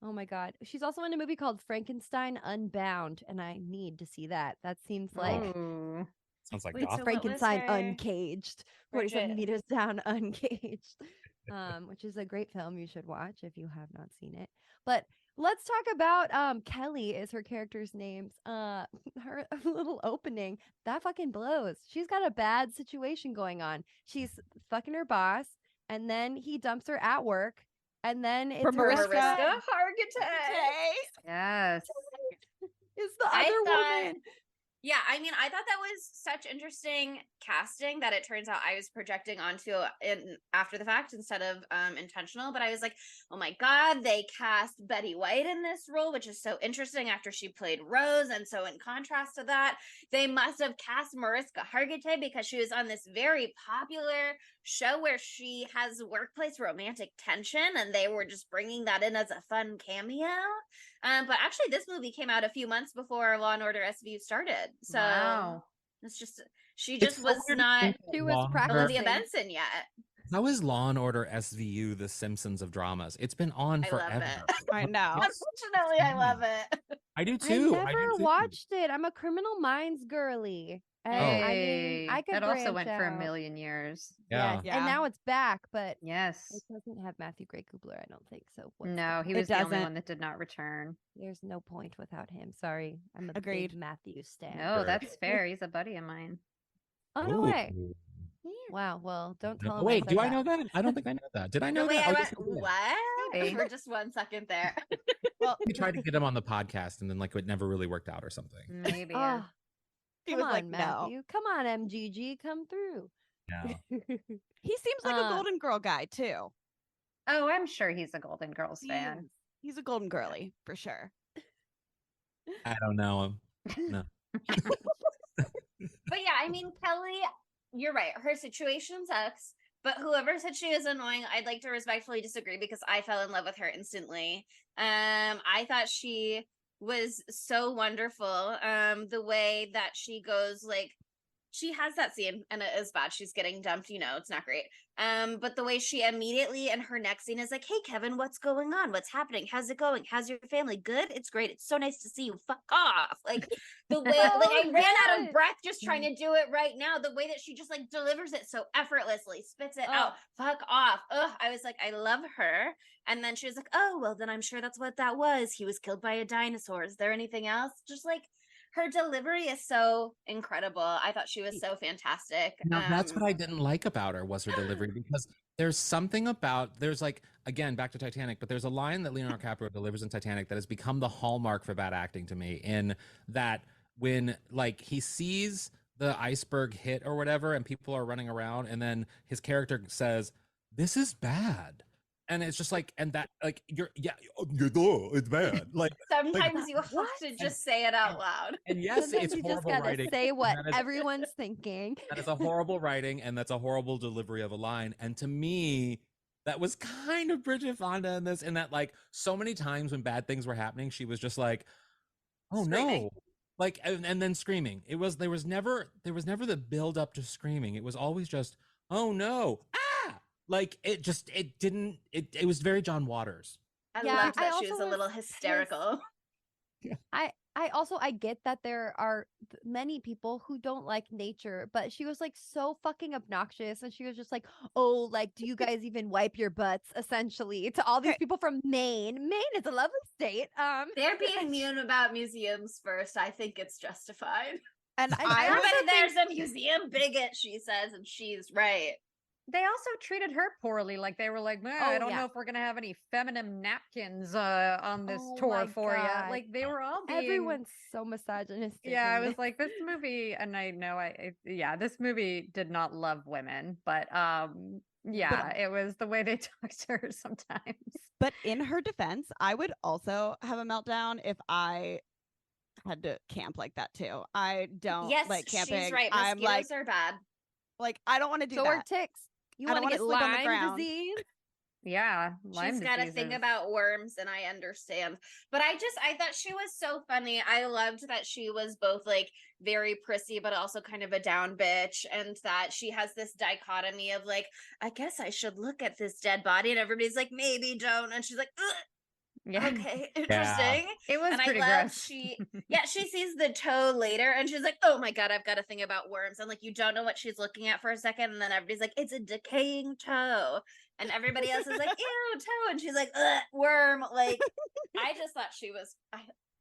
Oh my god. She's also in a movie called Frankenstein Unbound, and I need to see that. That seems like Ooh. Sounds like Wait, goth. so what was Frankenstein her- Uncaged. 47 Bridget. meters down uncaged. Which is a great film you should watch if you have not seen it. But let's talk about Kelly is her character's names. Her little opening, that fucking blows. She's got a bad situation going on. She's fucking her boss, and then he dumps her at work, and then it's For her best Mariska friend Hargitay. Yes. is the I other thought- woman. Yeah, I mean, I thought that was such interesting casting that it turns out I was projecting onto in after the fact instead of intentional. But I was like, oh my god, they cast Betty White in this role, which is so interesting after she played Rose. And so in contrast to that, they must have cast Mariska Hargitay because she was on this very popular show where she has workplace romantic tension, and they were just bringing that in as a fun cameo. But actually, this movie came out a few months before Law and Order SVU started. So Wow. it's just she just was not She was practicing. Olivia Benson yet. How is Law and Order SVU the Simpsons of dramas? It's been on I love forever. it. I know. Unfortunately, I love it. I do I too. never do too. watched it. I'm a Criminal Minds girly. And I mean, I could that also went branch for a out. million years. Yeah. Yes, Yeah. and now it's back, but Yes. it doesn't have Matthew Gray Kubler, I don't think so. What's the No, he point? was the only doesn't. one that did not return. There's no point without him. Sorry, I'm a Agreed. big Matthew stan. No, Sure. that's fair. He's a buddy of mine. Oh no way! Ooh. Wow. Well, don't tell No, him. wait, I do said I that. know that? I don't think I know that. Did I know The way that? I Oh, went, yes, I did. what? Maybe. For just 1 second there. Well, We tried to get him on the podcast and then like it never really worked out or something. Maybe. Yeah. Oh, he come was on, like, no. Matthew. Come on, MGG. Come through. Yeah. He seems like a Golden Girl guy too. Oh, I'm sure he's a Golden Girls fan. He's a Golden Girly for sure. I don't know him. No. But yeah, I mean, Kelly, you're right. Her situation sucks. But whoever said she was annoying, I'd like to respectfully disagree because I fell in love with her instantly. I thought she was so wonderful. The way that she goes, like, she has that scene and it is bad. She's getting dumped, it's not great. But the way she immediately in her next scene is like, hey Kevin, what's going on? What's happening? How's it going? How's your family? Good? It's great. It's so nice to see you. Fuck off. Like the way like I ran out of breath just trying to do it right now. The way that she just like delivers it so effortlessly, spits it out. Fuck off. Ugh. I was like, I love her. And then she was like, oh, well, then I'm sure that's what that was. He was killed by a dinosaur. Is there anything else? Just like her delivery is so incredible. I thought she was so fantastic. Now, that's what I didn't like about her was her delivery because there's something about there's like again back to Titanic, but there's a line that Leonardo DiCaprio delivers in Titanic that has become the hallmark for bad acting to me. In that when like he sees the iceberg hit or whatever, and people are running around, and then his character says, "This is bad." And it's just like, and that, like, it's bad. Like, sometimes you have to just say it out loud. And yes, Sometimes it's you horrible just gotta writing. say what That is- everyone's thinking. That is a horrible writing, and that's a horrible delivery of a line. And to me, that was kind of Bridget Fonda in this, in that, like, so many times when bad things were happening, she was just like, "Oh Screaming. no!" Like, and then screaming. There was never the build up to screaming. It was always just, "Oh no!" Like it was very John Waters. I Yeah, loved I that she was also a little was hysterical. I get that there are many people who don't like nature, but she was like so fucking obnoxious, and she was just like, "Oh, like, do you guys even wipe your butts?" Essentially, to all these Okay. people from Maine. Maine is a lovely state. They're being mean about museums first. I think it's justified. And I also Everybody think- there's a museum bigot, she says, and she's right. They also treated her poorly. Like they were like, "Man, I don't yeah. know if we're gonna have any feminine napkins on this Oh tour my for you." God. Like they were all being. Everyone's so misogynistic. Yeah, I in was this. like, this movie, and I know this movie did not love women, but yeah, it was the way they talked to her sometimes. But in her defense, I would also have a meltdown if I had to camp like that too. I don't Yes, like camping. she's right. I'm Mosquitoes are bad. like I don't want to do so are that. ticks. You I don't want to wanna get sleep on the Lyme ground. disease? Yeah, Lyme She's got a disease thing is- about worms, and I understand. But I thought she was so funny. I loved that she was both like very prissy, but also kind of a down bitch, and that she has this dichotomy of like, I guess I should look at this dead body, and everybody's like, maybe don't, and she's like, ugh. Yeah, Okay, interesting. it was And I pretty love gross. she sees the toe later and she's like, oh my God, I've got a thing about worms. And like, you don't know what she's looking at for a second. And then everybody's like, it's a decaying toe. And everybody else is like, ew, toe. And she's like, ugh, worm. Like, I just thought she was,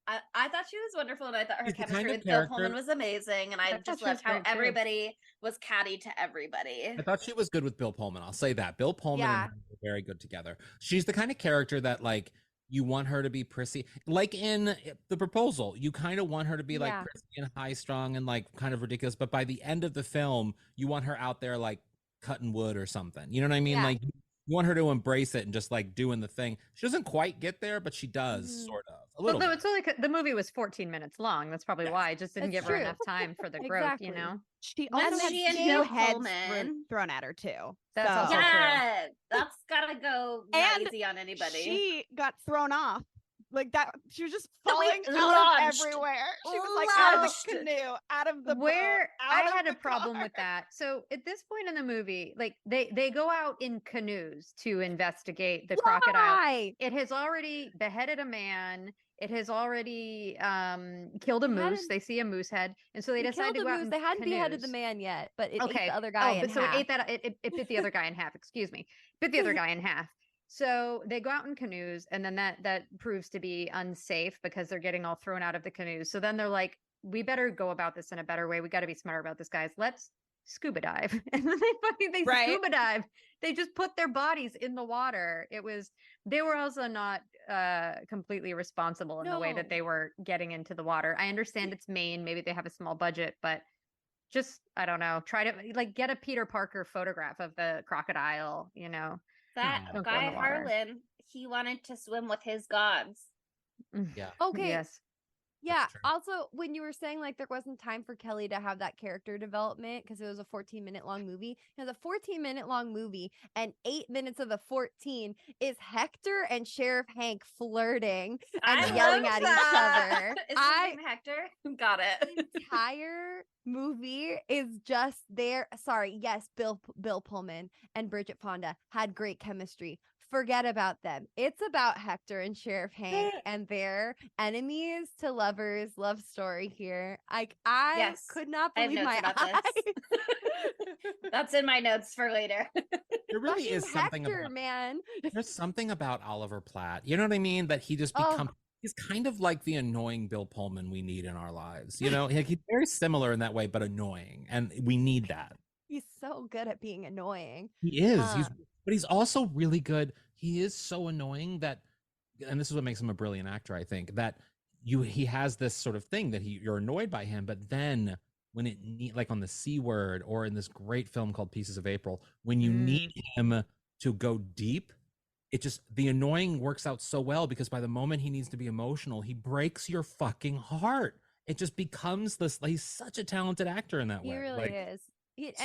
I thought she was wonderful. And I thought her She's the kind chemistry of with Bill Pullman character- was amazing. And I thought just she was loved how great, too. everybody was catty to everybody. I thought she was good with Bill Pullman. I'll say that. Bill Pullman Yeah. and her were very good together. She's the kind of character that like you want her to be prissy. Like in The Proposal, you kind of want her to be like Yeah. prissy and high strung and like kind of ridiculous. But by the end of the film, you want her out there like cutting wood or something. You know what I mean? Yeah. Like you want her to embrace it and just like doing the thing. She doesn't quite get there, but she does Mhm. sort of. A Well, little no, bit. it's only the movie was 14 minutes long. That's probably why I just didn't That's give her true. enough time for the growth. You Exactly. know, She When also had she and two Bill heads Pullman- thrown at her too. That's So- also true. Yeah, that's gotta go not And easy on anybody. She got thrown off Like that, she was just So we falling out of launched. everywhere. She was like out of Launched. the canoe, out of the Where boat, I out of had a the problem car. with that. So at this point in the movie, like they go out in canoes to investigate the crocodile. Why? It has already beheaded a man. It has already killed a They moose. hadn't- They see a moose head, and so they They decide killed to the go out moose. in They hadn't beheaded the canoes. man yet, but it ate Okay. the other guy in but so half. it ate that. It bit the other guy in half. Excuse me. Bit the other guy in half. So they go out in canoes, and then that proves to be unsafe because they're getting all thrown out of the canoes. So then they're like, "We better go about this in a better way. We got to be smarter about this, guys. Let's scuba dive." And then they Right. scuba dive. They just put their bodies in the water. They were also not completely responsible in the way that No. they were getting into the water. I understand it's Maine. Maybe they have a small budget, but just I don't know. Try to like get a Peter Parker photograph of the crocodile. That Don't go in guy the water. Harlan, he wanted to swim with his gods. Yeah. Okay. Yes. Yeah. true. Also, when you were saying like there wasn't time for Kelly to have that character development because it was a 14-minute long movie, it was a 14-minute long movie, and 8 minutes of the 14 is Hector and Sheriff Hank flirting and I yelling love at that. each other. Is his name Hector? Got it. The entire movie is just there. Sorry, yes, Bill Pullman and Bridget Fonda had great chemistry. Forget about them. It's about Hector and Sheriff Hank and their enemies to lovers love story here. I Yes, could not I have believe notes my about eyes. this. That's in my notes for later. There really Fucking is something Hector, about man. there's something about Oliver Platt. You know what I mean? That he just Oh. becomes he's kind of like the annoying Bill Pullman we need in our lives. You know, like, he's very similar in that way, but annoying. And we need that. He's so good at being annoying. He is. Um, But he's also really good. He is so annoying that, and this is what makes him a brilliant actor, I think, that he has this sort of thing that you're annoyed by him, but then when like on the C Word or in this great film called Pieces of April, when you need him to go deep, the annoying works out so well because by the moment he needs to be emotional, he breaks your fucking heart. It just becomes this, he's such a talented actor in that way. He really Like, is.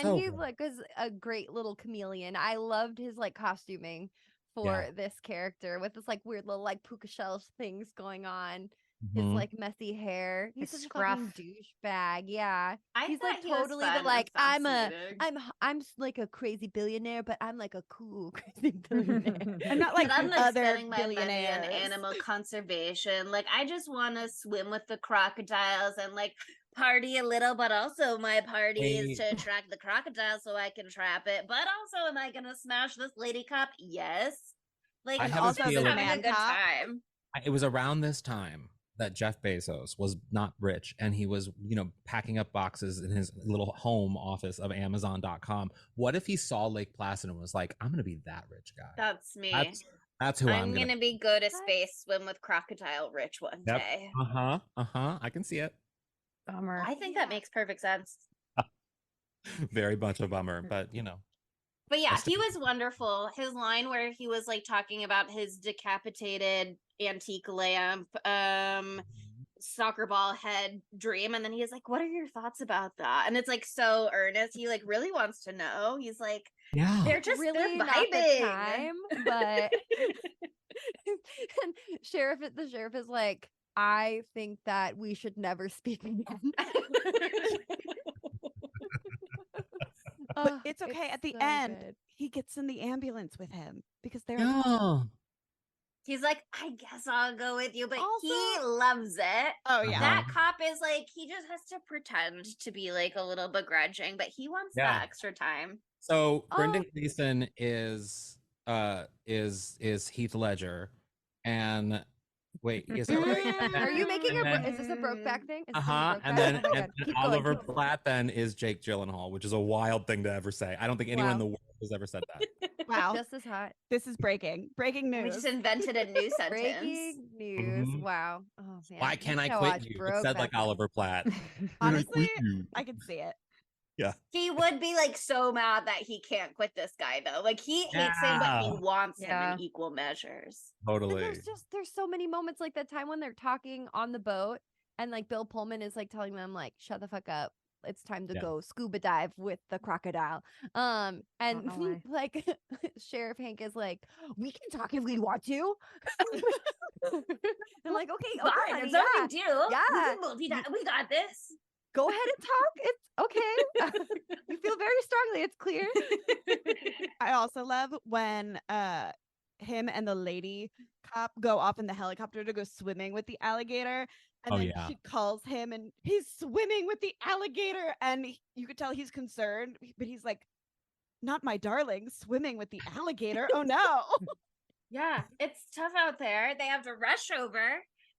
so He good. like is a great little chameleon. I loved his like costuming for this character with this like weird little like puka shell things going on. His Mhm. like messy hair. He's His such a fucking scruff. douchebag. Yeah. I He's thought like he was totally fun the and like I'm fascinating. like a crazy billionaire, but I'm like a cool crazy billionaire. I'm not like But I'm like other spending my money on billionaires. animal conservation. Like I just want to swim with the crocodiles and like party a little, but also my party is to attract the crocodile so I can trap it. But also, am I gonna smash this lady cop? Yes. Like I I'm have a also just feeling- having a good Man-cop. time. It was around this time that Jeff Bezos was not rich and he was, packing up boxes in his little home office of Amazon.com. What if he saw Lake Placid and was like, I'm going to be that rich guy? That's me. That's who I'm I'm going gonna be go to space, swim with crocodile rich one Yep. day. I can see it. Bummer. I think that makes perfect sense. Very much a bummer, but But yeah, That's he was wonderful. His line where he was like talking about his decapitated antique lamp, soccer ball head dream, and then he was like, "What are your thoughts about that?" And it's like so earnest. He like really wants to know. He's like, yeah. "They're just really they're not the vibing." time, but and the sheriff is like, I think that we should never speak again. But Oh, it's okay. At the so end, good. he gets in the ambulance with him because they're Yeah. He's like, "I guess I'll go with you," but he Also- loves it. oh yeah. That cop is like, he just has to pretend to be like a little begrudging, but he wants Yeah. that extra time. So Brendan Gleeson is Heath Ledger, and wait, is that right? Are you making And then- is this a Brokeback thing? Is this a And Brokeback? then Oh my and God. Keep Oliver going. Platt then is Jake Gyllenhaal, which is a wild thing to ever say. I don't think anyone in Wow. the world has ever said that. Wow. Just as hot. This is breaking We news. just invented a new sentence. Breaking news. Mhm. Wow. Oh man. Why can't You I should quit watch you? It said like Brokeback. Oliver Platt. Honestly, I can see it. He would be like so mad that he can't quit this guy though. Like he hates him, but he Yeah. wants him Yeah. in equal measures. And Totally. there's so many moments like that time when they're talking on the boat and like Bill Pullman is like telling them like shut the fuck up it's time to Yeah. go scuba dive with the crocodile. And know why. like Sheriff Hank is like, we can talk if we want to. I'm like, okay, Fine, honey, it's no yeah, big deal. yeah. We can we got this. Go ahead and talk. It's okay. You feel very strongly. It's clear. I also love when him and the lady cop go off in the helicopter to go swimming with the alligator. And then she calls him and he's swimming with the alligator. And you could tell he's concerned, but he's like, not my darling, swimming with the alligator. Oh no. Yeah, it's tough out there. They have to rush over.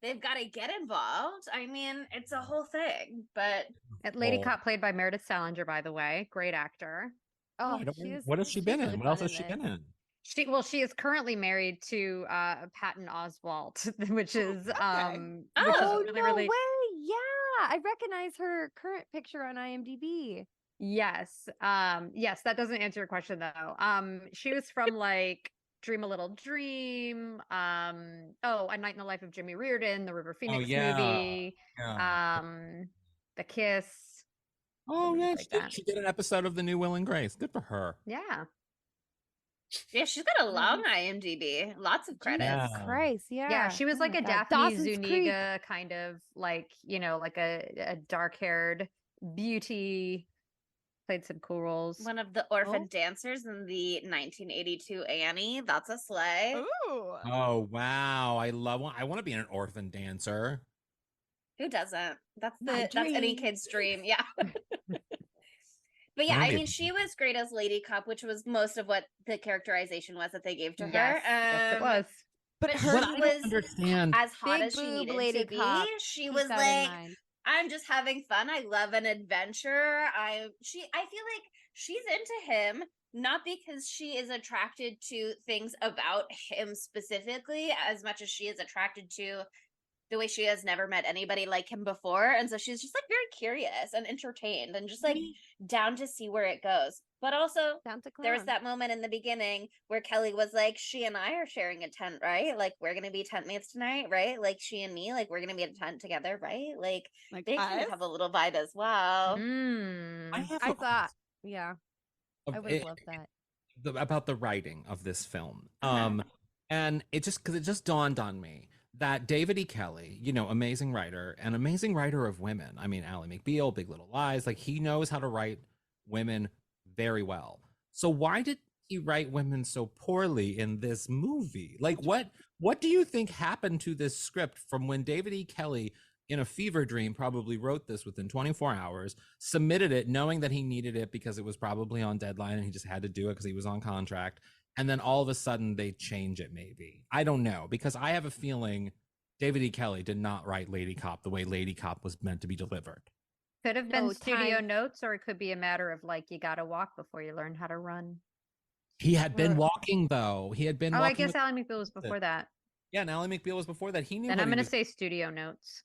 They've got to get involved. I mean, it's a whole thing, but Lady Cop, played by Meredith Salinger, by the way, great actor. Oh, what has she been really in? What fun else has she this. been in? She is currently married to Patton Oswalt, which is Oh, really, no really way. Yeah. I recognize her current picture on IMDb. yes. Yes, that doesn't answer your question though. She was from like Dream a Little Dream, A Night in the Life of Jimmy Reardon, the River Phoenix movie, The Kiss. Oh yeah, like she did an episode of the new Will and Grace. Good for her. Yeah. yeah, she's got a long IMDb. Lots of credits. Yeah. Christ, yeah. Yeah, she was Oh like my a God. Daphne Dawson's Creek. Zuniga kind of like, like a dark-haired beauty, played some cool roles. One of the orphan dancers in the 1982 Annie. That's a sleigh. Ooh. Oh wow, I want to be an orphan dancer. Who doesn't? That's My that's any dream. kid's dream. Yeah. But yeah, I mean, she was great as Lady Cop, which was most of what the characterization was that they gave to her. Yes, it was. But But her she I don't was understand. as hot Big as she boob needed Lady to be. Cop. She Keep was that in like, mind. I'm just having fun. I love an adventure. I feel like she's into him not because she is attracted to things about him specifically as much as she is attracted to the way she has never met anybody like him before. And so she's just like very curious and entertained and just like down to see where it goes. But also Down to there was clown. that moment in the beginning where Kelly was like, she and I are sharing a tent, right? Like we're gonna be tent mates tonight, right? Like she and me, like we're gonna be at a tent together, right? Like they kind us? of have a little vibe as well. I thought, yeah, I would have loved that. About the writing of this film. And it just dawned on me that David E. Kelly, amazing writer and amazing writer of women. I mean, Ally McBeal, Big Little Lies, like he knows how to write women very well. So why did he write women so poorly in this movie? Like what do you think happened to this script from when David E. Kelly in a fever dream probably wrote this within 24 hours, submitted it knowing that he needed it because it was probably on deadline and he just had to do it because he was on contract. And then all of a sudden they change it maybe. I don't know, because I have a feeling David E. Kelly did not write Lady Cop the way Lady Cop was meant to be delivered. Could have been No studio time. notes, or it could be a matter of like, you got to walk before you learn how to run. He had been walking though. He had been walking. I guess Ally McBeal was before that. Yeah, and Ally McBeal was before that. He knew. Then what I'm he going to was- say studio notes.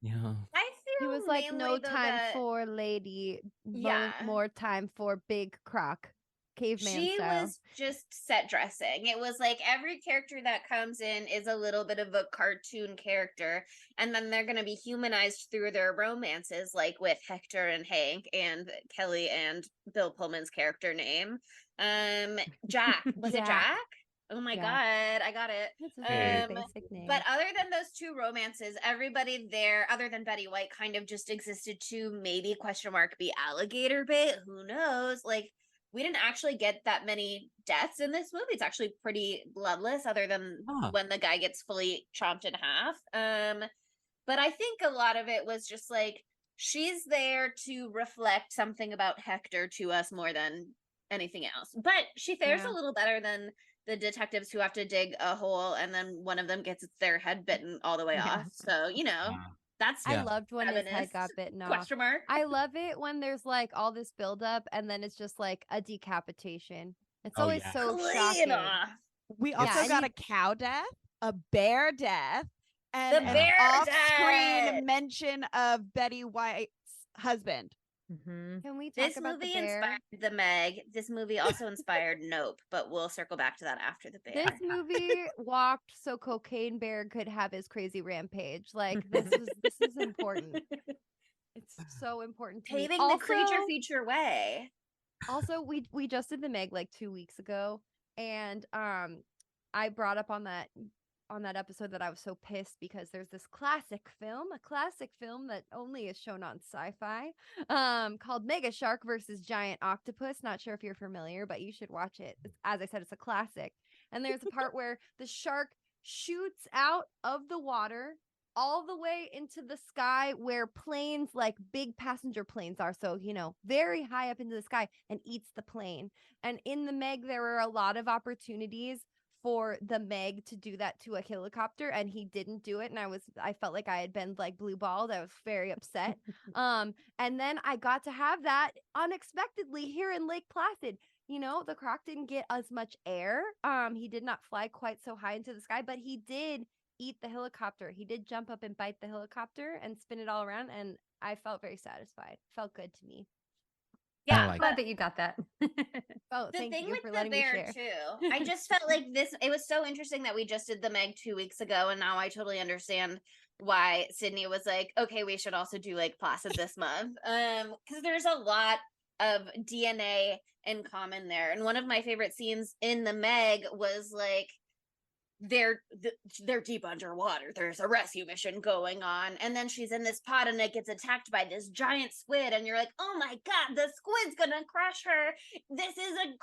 Yeah. I feel He was like, mainly, no though, time that for lady, Yeah. more time for big croc, caveman she style. was just set dressing. It was like every character that comes in is a little bit of a cartoon character, and then they're going to be humanized through their romances, like with Hector and Hank and Kelly and Bill Pullman's character name. Jack. Was it Jack. Jack? Oh my Jack. God, I got it. It's a very basic name. But other than those two romances, everybody there, other than Betty White, kind of just existed to maybe be alligator bait. Who knows? Like, we didn't actually get that many deaths in this movie. It's actually pretty bloodless, other than when the guy gets fully chomped in half. But I think a lot of it was just like, she's there to reflect something about Hector to us more than anything else. But she fares a little better than the detectives who have to dig a hole and then one of them gets their head bitten all the way off. So, that's I loved when his head feminist got bitten off. question mark. I love it when there's like all this buildup and then it's just like a decapitation. It's always so Clean shocking. off. We also and got a cow death, a bear death, and The an bear off-screen death! mention of Betty White's husband. Can we talk This about the movie bear? inspired the Meg. This movie also inspired Nope, but we'll circle back to that after the bear. This movie walked so Cocaine Bear could have his crazy rampage. Like this is important. It's so important to me. Paving the creature feature way. Also, we just did the Meg like 2 weeks ago, and I brought up on that episode that I was so pissed because there's this a classic film that only is shown on Sci-Fi, called Mega Shark versus Giant Octopus. Not sure if you're familiar, but you should watch it. As I said, it's a classic. And there's a part where the shark shoots out of the water all the way into the sky where planes, like big passenger planes are, so very high up into the sky, and eats the plane. And in the Meg, there were a lot of opportunities for the Meg to do that to a helicopter, and he didn't do it, and I felt like I had been like blue balled. I was very upset. And then I got to have that unexpectedly here in Lake Placid. The croc didn't get as much air. He did not fly quite so high into the sky, but he did eat the helicopter. He did jump up and bite the helicopter and spin it all around, and I felt very satisfied. Felt good to me. Yeah, I'm glad that you got that. Oh, the thank thing you with for the letting me bear share. too, I just felt like this. It was so interesting that we just did the Meg 2 weeks ago, and now I totally understand why Sydney was like, okay, we should also do Lake Placid this month. Because there's a lot of DNA in common there, and one of my favorite scenes in the Meg was like they're deep underwater. There's a rescue mission going on, and then she's in this pod and it gets attacked by this giant squid, and you're like, oh my god, the squid's gonna crush her. This is a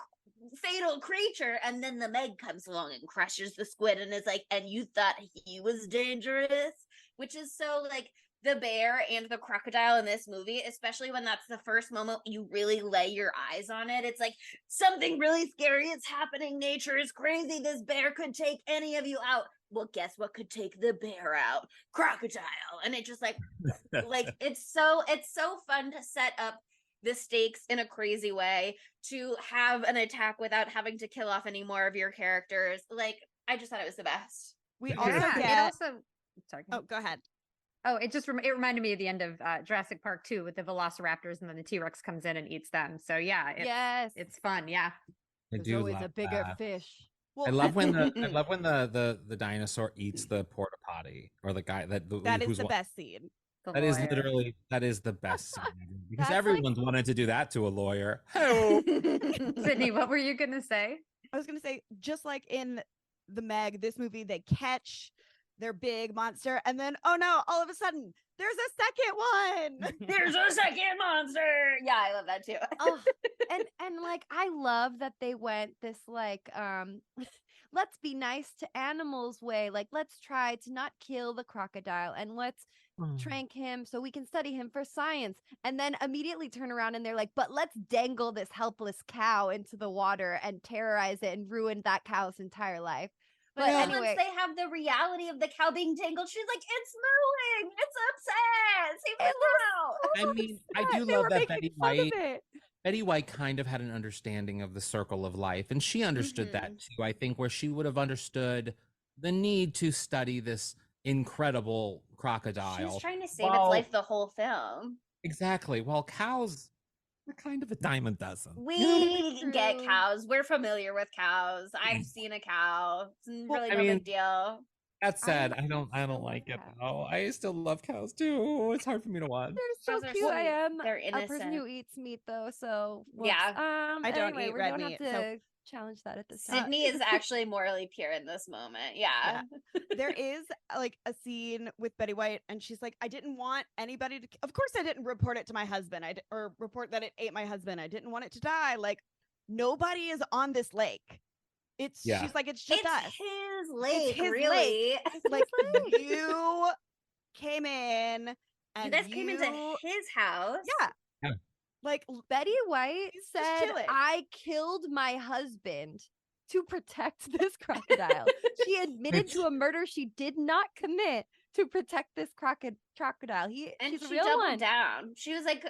fatal creature. And then the Meg comes along and crushes the squid and is like, and you thought he was dangerous, which is so like the bear and the crocodile in this movie, especially when that's the first moment you really lay your eyes on it. It's like something really scary is happening. Nature is crazy. This bear could take any of you out. Well, guess what could take the bear out? Crocodile. And it just like it's so fun to set up the stakes in a crazy way, to have an attack without having to kill off any more of your characters. Like, I just thought it was the best. We Yeah, also it also sorry. Oh, go ahead. Oh, it reminded me of the end of Jurassic Park 2 with the velociraptors, and then the T-Rex comes in and eats them. So yeah, it's fun. Yeah, I There's always a bigger fish. I love when the dinosaur eats the porta potty, or the guy that is the best scene. That is literally the best scene ever, because That's everyone's wanted to do that to a lawyer. Oh. Sydney, what were you gonna say? I was gonna say, just like in the Meg, this movie, they catch their big monster, and then oh no, all of a sudden there's a second one. There's a second monster. Yeah, I love that too. Oh, and like I love that they went this like let's be nice to animals way. Like, let's try to not kill the crocodile, and let's trank him so we can study him for science. And then immediately turn around and they're like, but let's dangle this helpless cow into the water and terrorize it and ruin that cow's entire life. But anyway, once they have the reality of the cow being tangled, she's like, it's mooing, it's upset. I mean, I do love that Betty White kind of had an understanding of the circle of life, and she understood that too. I think where she would have understood the need to study this incredible crocodile. She was trying to save its life the whole film. Exactly. Well, cows are kind of a dime a dozen. We get cows. We're familiar with cows. I've seen a cow. It's really no big deal. That said, I don't like it though. I still love cows too. It's hard for me to watch. They're so cute. I am They're innocent. a person who eats meat though, so yeah. I don't eat red meat. Have to challenge that at this time. Sydney is actually morally pure in this moment. Yeah. There is like a scene with Betty White, and she's like, I didn't want anybody to. Of course, I didn't report it to my husband. Or report that it ate my husband. I didn't want it to die. Like, nobody is on this lake. She's like, it's just us. His lake, it's his really. Lake. Like, you came in and you guys came into his house. Yeah. Like, Betty White said, I killed my husband to protect this crocodile. She admitted to a murder she did not commit to protect this crocodile. And she's she a real doubled one. down. She was like,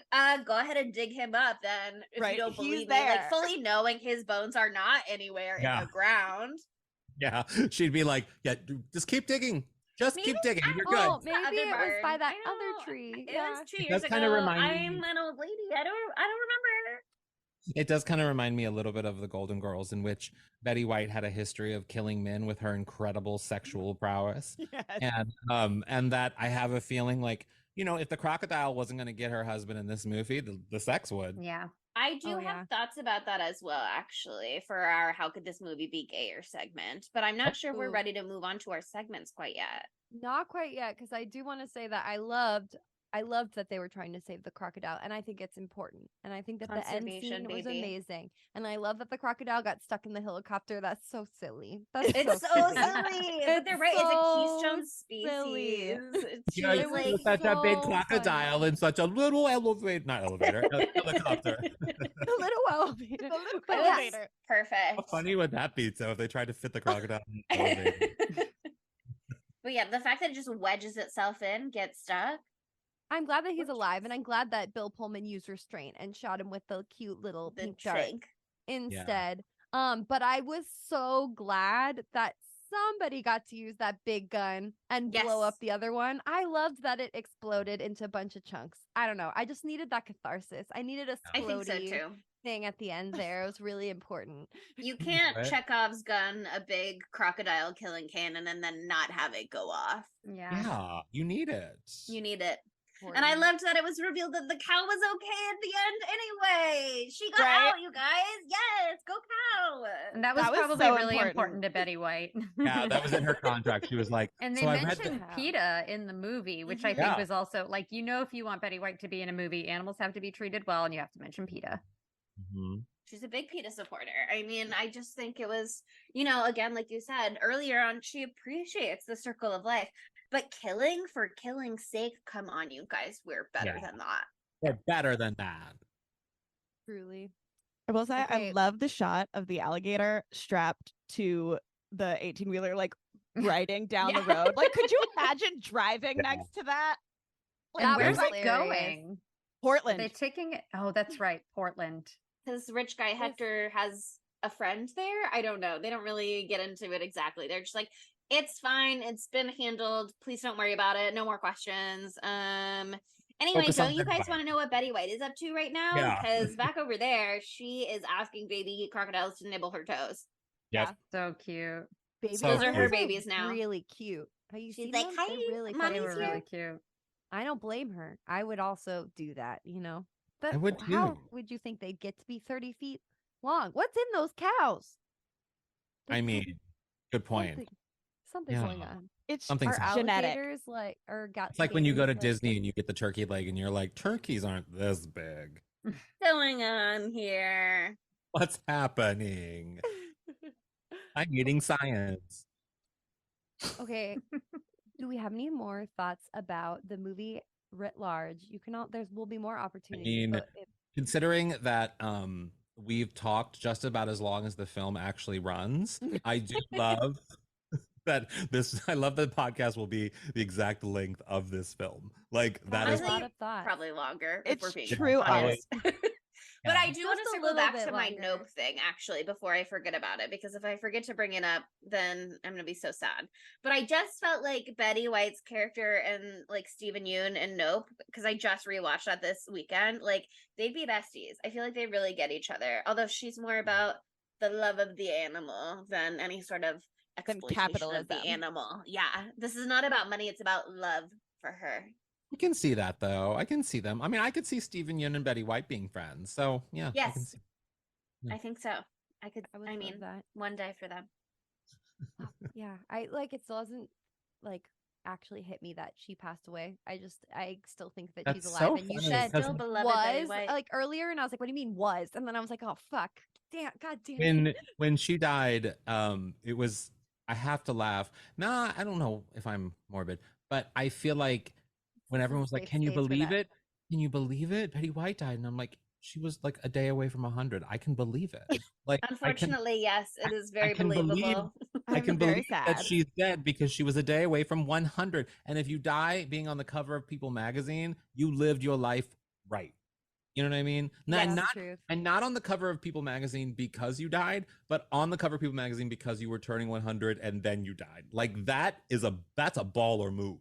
go ahead and dig him up then, if you don't believe me. There. Like, fully knowing his bones are not anywhere in the ground. Yeah. She'd be like, yeah, just keep digging. Just keep digging. You're good. Oh, maybe it was by that other tree. It was 2 years ago. I'm an old lady. I don't remember. It does kind of remind me a little bit of the Golden Girls, in which Betty White had a history of killing men with her incredible sexual prowess. Yes. And that I have a feeling like if the crocodile wasn't going to get her husband in this movie, the sex would. Yeah. I do Oh, have yeah. thoughts about that as well, actually, for our How Could This Movie Be Gayer segment. But I'm not sure we're Ooh. ready to move on to our segments quite yet. Not quite yet, because I do want to say that I loved that they were trying to save the crocodile, and I think it's important. And I think that the end Conservation, scene was baby. amazing. And I love that the crocodile got stuck in the helicopter. That's so silly. That's It's so silly. silly. But they're right. so It's a keystone silly. species. She Yeah, was it like, was such a big so crocodile funny. in such a little elevator, not elevator, helicopter. The little elevator. The little But it yeah, was perfect. How funny would that be? So if they tried to fit the crocodile in the elevator. But yeah, the fact that it just wedges itself in, gets stuck. I'm glad that he's alive, and I'm glad that Bill Pullman used restraint and shot him with the cute little The pink dart shank. instead. But I was so glad that somebody got to use that big gun and blow up Yes. the other one. I loved that it exploded into a bunch of chunks. I don't know. I just needed that catharsis. I needed a I think so explodey too. thing at the end there. It was really important. You can't Right. Chekhov's gun a big crocodile killing cannon and then not have it go off. Yeah. Yeah, you need it. You need it. And I loved that it was revealed that the cow was okay at the end anyway. She got Right? out, you guys. Yes, go cow. And that was, That was probably so really important. important to Betty White. Yeah, that was in her contract. She was like, And they so I read mentioned that. PETA in the movie, which I Mhm. think Yeah. was also like, if you want Betty White to be in a movie, animals have to be treated well, and you have to mention PETA. Mhm. She's a big PETA supporter. I mean, I just think it was, again, like you said earlier on, she appreciates the circle of life. But killing for killing's sake, come on, you guys, we're better Yeah. than that. We're better than that. Truly. I will say I Okay. love the shot of the alligator strapped to the 18-wheeler, like riding down the road. Like, could you imagine driving Yeah. next to that? Like, And That where's was it hilarious. going? Portland. They're taking it. Oh, that's right, Portland. Because rich guy Hector has a friend there. I don't know. They don't really get into it exactly. They're just like, it's fine. It's been handled. Please don't worry about it. No more questions. Anyway, Focus on don't you Betty guys White. want to know what Betty White is up to right now? Yeah. Because back over there, she is asking baby crocodiles to nibble her toes. Yes. So cute. Baby, So Those are her cute. babies now. Really cute. Have you She's seen like, them? "Hi, They're really Mommy's They cute. were here." really cute. I don't blame her. I would also do that, But I would how too. would you think they'd get to be 30 feet long? What's in those cows? I There's mean, good point. something Yeah. going on. It's Something's Are genetic. alligators like, or got It's like when you go to gators, Disney and you get the turkey leg and you're like, turkeys aren't this big. Going on here. What's happening? I'm eating science. Okay. Do we have any more thoughts about the movie writ large? You can all, will be more opportunities. mean, but if- Considering that we've talked just about as long as the film actually runs, I do love that I love that the podcast will be the exact length of this film. Like that Probably is a lot of thoughts. Probably longer. It's if we're being true, honest. But Yeah. I do want to Just a circle little back bit to my longer. nope thing actually before I forget about it, because if I forget to bring it up, then I'm gonna be so sad. But I just felt like Betty White's character and like Stephen Yeun and Nope, because I just rewatched that this weekend, like they'd be besties. I feel like they really get each other. Although she's more about the love of the animal than any sort of Than exploitation of capitalism. the animal. Yeah, this is not about money; it's about love for her. I can see that though. I can see them. I mean, I could see Stephen Yeun and Betty White being friends. So yeah. I can Yes. see. Yeah. I think so. I could. I would I love mean, that. one day for them. Yeah, I like it still hasn't like actually hit me that she passed away. I still think that she's That's alive. so And you funny, said because Still beloved Betty was White. like earlier, and I was like, what do you mean was? And then I was like, oh fuck. Damn, god damn it. when she died, it was, I have to laugh. Nah, I don't know if I'm morbid, but I feel like when It's a everyone was like, safe can you space for believe that. it? Can you believe it? Betty White died. And I'm like, she was like a day away from 100. I can believe it. Like, Unfortunately, yes, it is very can believe- believable. I I'm can very believe sad. that she's dead because she was a day away from 100. And if you die being on the cover of People magazine, you lived your life right. You know what I mean? That's And the not truth. and not on the cover of People magazine because you died, but on the cover of People magazine because you were turning 100 and then you died. Like that's a baller move.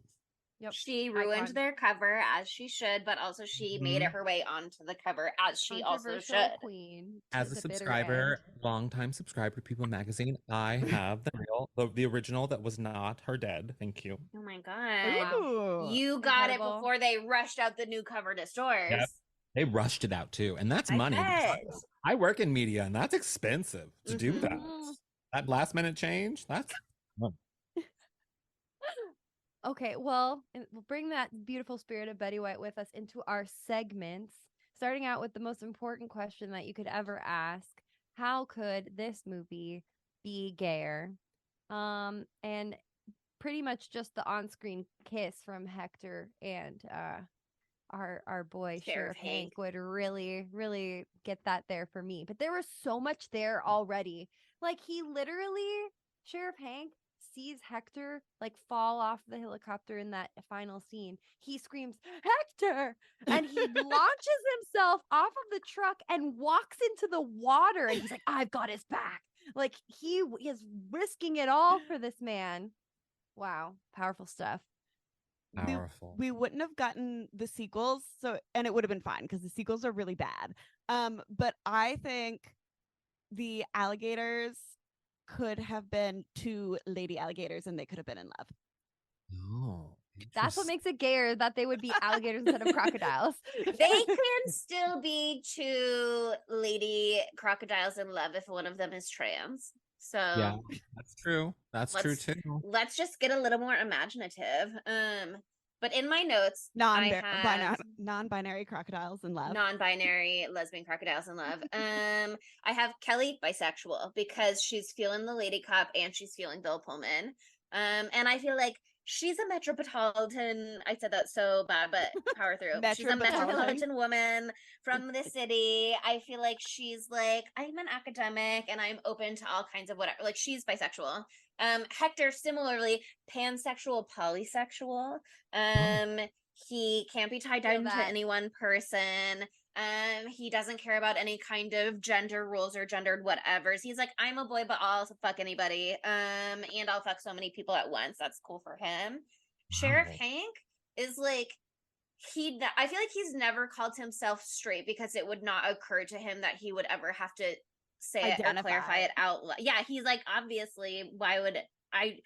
Yep. She ruined Icon. their cover as she should, but also she made it her way onto the cover as she also Controversial should. queen As to a the bitter subscriber, end. longtime subscriber to People Magazine. I have the original that was not her dead. Thank you. Oh my God. Ooh. You got Incredible. it before they rushed out the new cover to stores. Yep. They rushed it out too. And that's I money. bet. I work in media and that's expensive to do that. Mhm. That last minute change, that's Okay, well, we'll bring that beautiful spirit of Betty White with us into our segments, starting out with the most important question that you could ever ask. How could this movie be gayer? And pretty much just the on-screen kiss from Hector and our boy Sheriff Hank would really get that there for me. But there was so much there already. Like he literally, Sheriff Hank sees Hector like fall off the helicopter in that final scene. He screams, "Hector!" And he launches himself off of the truck and walks into the water. And he's like, "I've got his back." Like he is risking it all for this man. Wow, powerful stuff. powerful. We wouldn't have gotten the sequels, and it would have been fine because the sequels are really bad. But I think the alligators could have been two lady alligators and they could have been in love. Oh, That's what makes it gayer, that they would be alligators instead of crocodiles. They can still be two lady crocodiles in love if one of them is trans. So yeah, that's true. That's true too. Let's just get a little more imaginative. But in my notes, non-binary crocodiles in love. Non-binary lesbian crocodiles in love. I have Kelly bisexual because she's feeling the lady cop and she's feeling Bill Pullman. And I feel like she's a metropolitan. I said that so bad, but power through. She's a metropolitan woman from the city. I feel like she's like, I'm an academic and I'm open to all kinds of whatever. Like she's bisexual. Hector similarly pansexual, polysexual. He can't be tied down to any one person. He doesn't care about any kind of gender rules or gendered whatevers. He's like, I'm a boy, but I'll also fuck anybody. And I'll fuck so many people at once. That's cool for him. Wow. Sheriff Hank is like, I feel like he's never called himself straight because it would not occur to him that he would ever have to say it or clarify it out loud. Yeah, he's like, obviously, why would I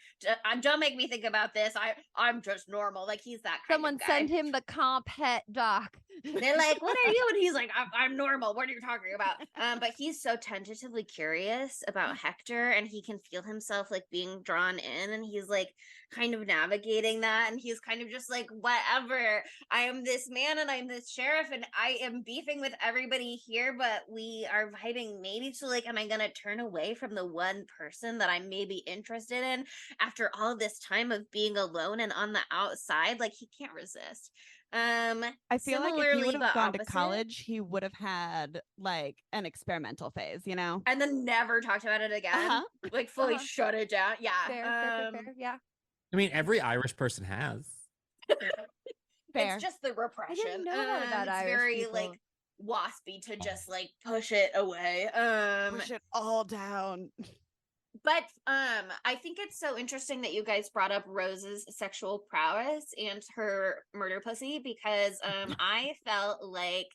don't make me think about this. I'm just normal. Like he's that kind Someone of guy. send him the comp het doc. They're like, what are you? And he's like, I'm normal. What are you talking about? But he's so tentatively curious about Hector and he can feel himself like being drawn in and he's like kind of navigating that. And he's kind of just like, whatever. I am this man and I'm this sheriff and I am beefing with everybody here, but we are vibing maybe. So like, am I going to turn away from the one person that I'm maybe interested in after all this time of being alone and on the outside? Like he can't resist. I feel like if he would have gone to college, he would have had like an experimental phase, you know, and then never talked about it again. Like fully shut it down. Yeah, fair. Yeah. I mean, every Irish person has. Fair. It's just the repression. I didn't know that about it's Irish very people. like waspy to just like push it away. Push it all down. But I think it's so interesting that you guys brought up Rose's sexual prowess and her murder pussy because I felt like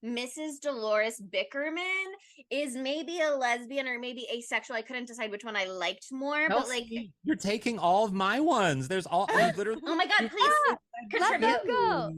Mrs. Dolores Bickerman is maybe a lesbian or maybe asexual. I couldn't decide which one I liked more, but like you're taking all of my ones. There's all literally. Oh my God, please Let them go.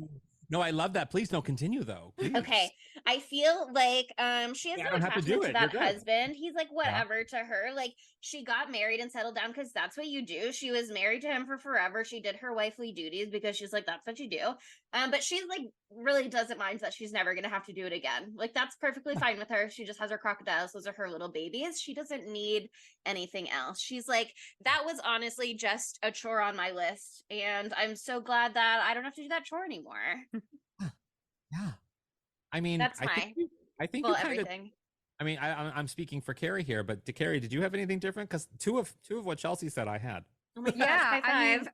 No, I love that. Please, no, continue though. Please. Okay. I feel like she has no attachment to that husband. He's like whatever to her. Like she got married and settled down because that's what you do. She was married to him for forever. She did her wifely duties because she's like, that's what you do. But she's like really doesn't mind that she's never gonna have to do it again. Like that's perfectly fine with her. She just has her crocodiles. Those are her little babies. She doesn't need anything else. She's like, that was honestly just a chore on my list. And I'm so glad that I don't have to do that chore anymore. Yeah. I mean, that's I think well, you kind everything. I mean, I'm speaking for Carrie here, but Carrie, did you have anything different? Because two of what Chelsea said I had. Oh my gosh, Yeah, high five.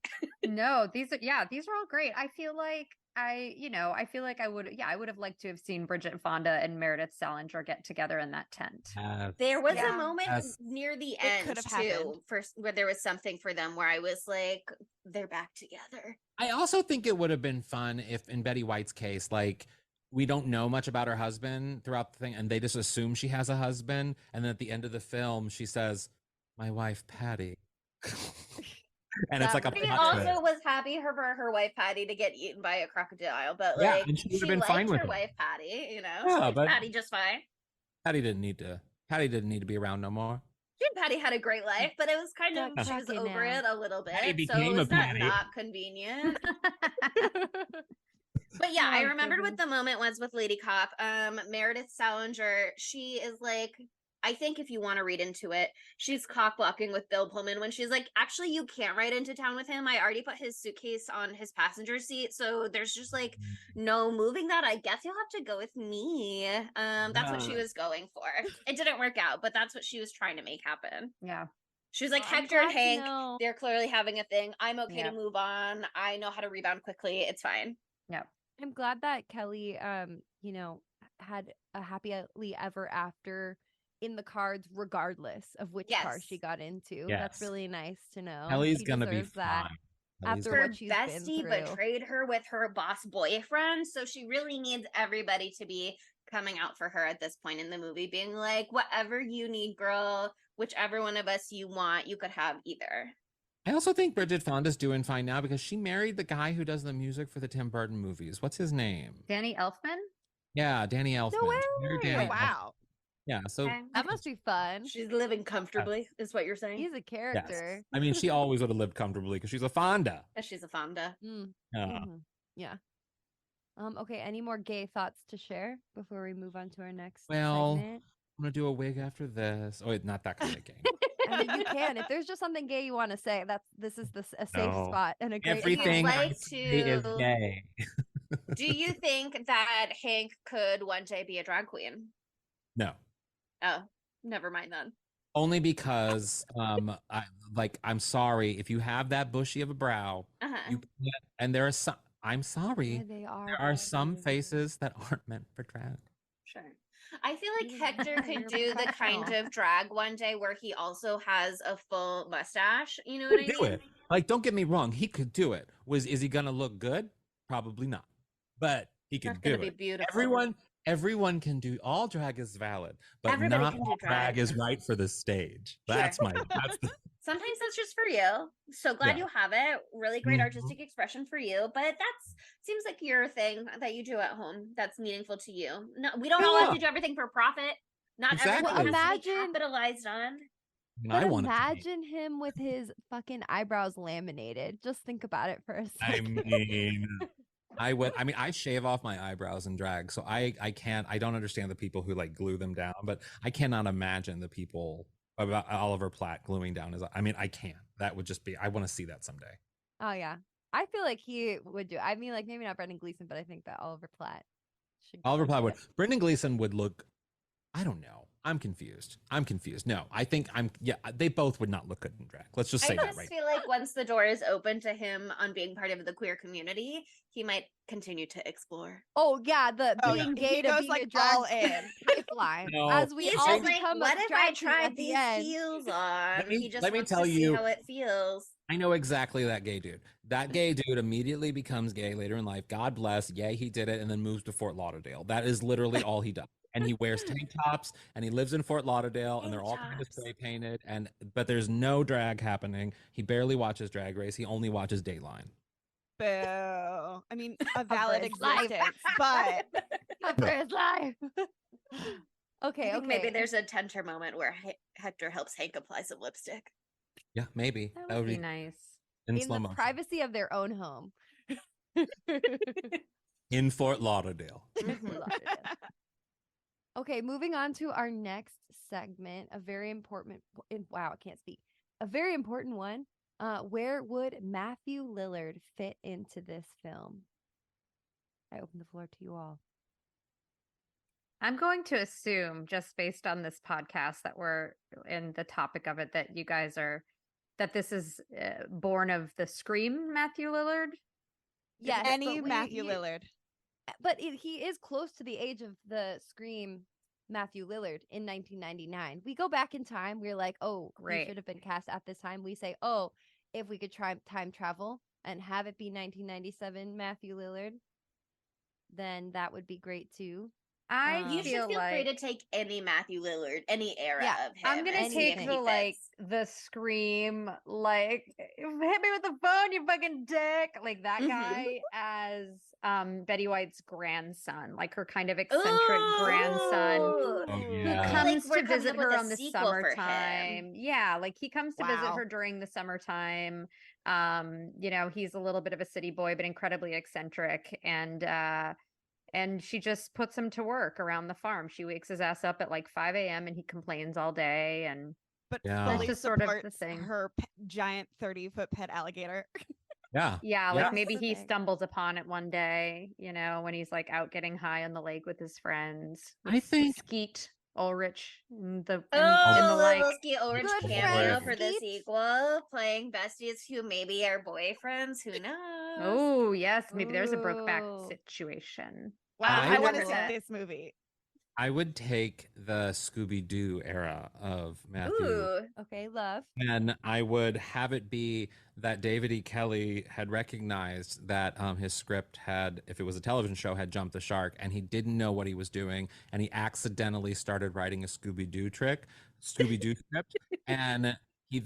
No, these are all great. I feel like I would have liked to have seen Bridget Fonda and Meredith Salinger get together in that tent. There was a moment near the end could have too, where there was something for them where I was like, they're back together. I also think it would have been fun if, in Betty White's case, like we don't know much about her husband throughout the thing, and they just assume she has a husband. And then at the end of the film, she says, "My wife, Patty." And it's That like a was She plot also twist. was happy for her wife Patty to get eaten by a crocodile, but Yeah, like and she would have she been fine liked with her it. wife Patty, you know. Yeah, She liked but Patty just fine. Patty didn't need to. Patty didn't need to be around no more. She and Patty had a great life, but it was kind Stop of she was trucking over now. it a little Patty bit, so it became a was Patty. not convenient. But yeah, I Oh, remembered what goodness. the moment was with Lady Cop. Meredith Salinger, she is like, I think if you want to read into it, she's cock blocking with Bill Pullman when she's like, actually, you can't ride into town with him. I already put his suitcase on his passenger seat, so there's just like no moving that. I guess you'll have to go with me. That's what she was going for. It didn't work out, but that's what she was trying to make happen. Yeah. She was like, Well, I'm Hector and glad to Hank, know. they're clearly having a thing. I'm okay Yeah. to move on. I know how to rebound quickly. It's fine. Yep. I'm glad that Kelly, you know, had a happily ever after in the cards, regardless of which car she Yes. got into. Yes. That's really nice to know. Kelly's She gonna be deserves that fine. Kelly's after gonna- Her what she's been bestie through. betrayed her with her boss boyfriend, so she really needs everybody to be coming out for her at this point in the movie, being like, whatever you need, girl, whichever one of us you want, you could have either. I also think Bridget Fonda's doing fine now because she married the guy who does the music for the Tim Burton movies. What's his name? Danny Elfman? Yeah, Danny Elfman. She married way! Danny Oh, Elfman. wow. Yeah, so Okay. That must be fun. She's living comfortably, is what you're saying. He's a character. yes. I mean, she always would have lived comfortably because she's a Fonda. Yeah, she's a Fonda. Mm, Yeah. mhm. Yeah. Okay, any more gay thoughts to share before we move on to our next Well, segment? I'm gonna do a wig after this. Oh, wait, not that kind of game. I mean, you can. If there's just something gay you want to say, this is a safe No. spot and a great Everything time. I like say is to- gay. Do you think that Hank could one day be a drag queen? No. Oh, never mind then. Only because I'm sorry if you have that bushy of a brow, Uh-huh. you can't, and there are some. I'm sorry. Yeah, they are. There are bad some boys. faces that aren't meant for drag. Sure. I feel like You- Hector you're could do the kind professional. of drag one day where he also has a full mustache. You know He what I could do mean? it. Like, don't get me wrong, he could do it. Is he gonna look good? Probably not. But he That's could gonna do be it. beautiful. Everyone can do all drag is valid, but Everybody not can do all drag drag. is right for the stage. Sure. That's the Sometimes that's just for you. So glad Yeah. you have it. Really great Mhm. artistic expression for you. But that's seems like your thing that you do at home that's meaningful to you. No, we don't all have to Yeah. do everything for profit. Not Exactly. everything has to be Imagine- capitalized on. And But I want it to be. imagine him with his fucking eyebrows laminated. Just think about it for a I second. mean, I shave off my eyebrows in drag, so I don't understand the people who like glue them down, but I cannot imagine the people about Oliver Platt gluing down his. I mean, I can't. That would just be. I want to see that someday. Oh yeah, I feel like he would do. I mean, like maybe not Brendan Gleeson, but I think that Oliver Platt should. Oliver do Platt would. it. Brendan Gleeson would look. I don't know. I'm confused. No, I think yeah. They both would not look good in drag. Let's just say I that just right. feel like once the door is open to him on being part of the queer community, he might continue to explore. Oh yeah, the Oh, being yeah. gay He to goes, being like, a drag all in. pipeline. No. As we He's all just like, become what a if I drag queen tried at the these end. heels on? He just let me wants tell to see you- how it feels. I know exactly that gay dude. That gay dude immediately becomes gay later in life. God bless. Yay, he did it, and then moves to Fort Lauderdale. That is literally all he does. And he wears tank tops, and he lives in Fort Lauderdale, and they're all kind of Tank tops. spray painted. But there's no drag happening. He barely watches Drag Race. He only watches Dateline. Boo. I mean, a valid his life. existence, but For his life. Okay, I think okay. maybe there's a tender moment where Hector helps Hank apply some lipstick. Yeah, maybe That would be nice. in in slow the motion privacy of their own home. in Fort Lauderdale. Okay, moving on to our next segment, a very important wow, I can't speak. A very important one. Where would Matthew Lillard fit into this film? I open the floor to you all. I'm going to assume, just based on this podcast that we're in the topic of it, that you guys are, that this is born of the Scream Matthew Lillard. Yes, any but Matthew Lillard. But he is close to the age of the Scream Matthew Lillard in 1999. We go back in time. We're like, oh, he Right. should have been cast at this time. We say, oh, if we could try time travel and have it be 1997 Matthew Lillard. then that would be great too. I You should feel like free to take any Matthew Lillard, any era Yeah, of him. I'm gonna and see if take he the fits. the scream, like hit me with the phone, you fucking dick, like that Mhm. guy as Betty White's grandson, like her kind of eccentric grandson Ooh. Oh, who yeah. comes Like, we're to coming visit up with her a on the sequel for him. summertime. Yeah, like he comes to visit Wow. her during the summertime. You know, he's a little bit of a city boy, but incredibly eccentric, and she just puts him to work around the farm. She wakes his ass up at like 5 a.m. and he complains all day. And But Yeah. that's fully just sort of the supports thing. her giant 30-foot pet alligator. Yeah. Yeah, Yeah. like maybe he Perfect. stumbles upon it one day, you know, when he's like out getting high on the lake with his friends. I with think- Skeet Ulrich in the Oh, like little Ski Ulrich Good cameo friend, for the Skeet. sequel, playing besties who maybe are boyfriends. Who knows? oh yes, maybe there's a Brokeback Ooh. situation. Wow, I I want to would- see this movie. I would take the Scooby-Doo era of Matthew. Ooh. Okay, love. And I would have it be that David E. Kelly had recognized that his script had, if it was a television show, had jumped the shark, and he didn't know what he was doing, and he accidentally started writing a Scooby-Doo script, and he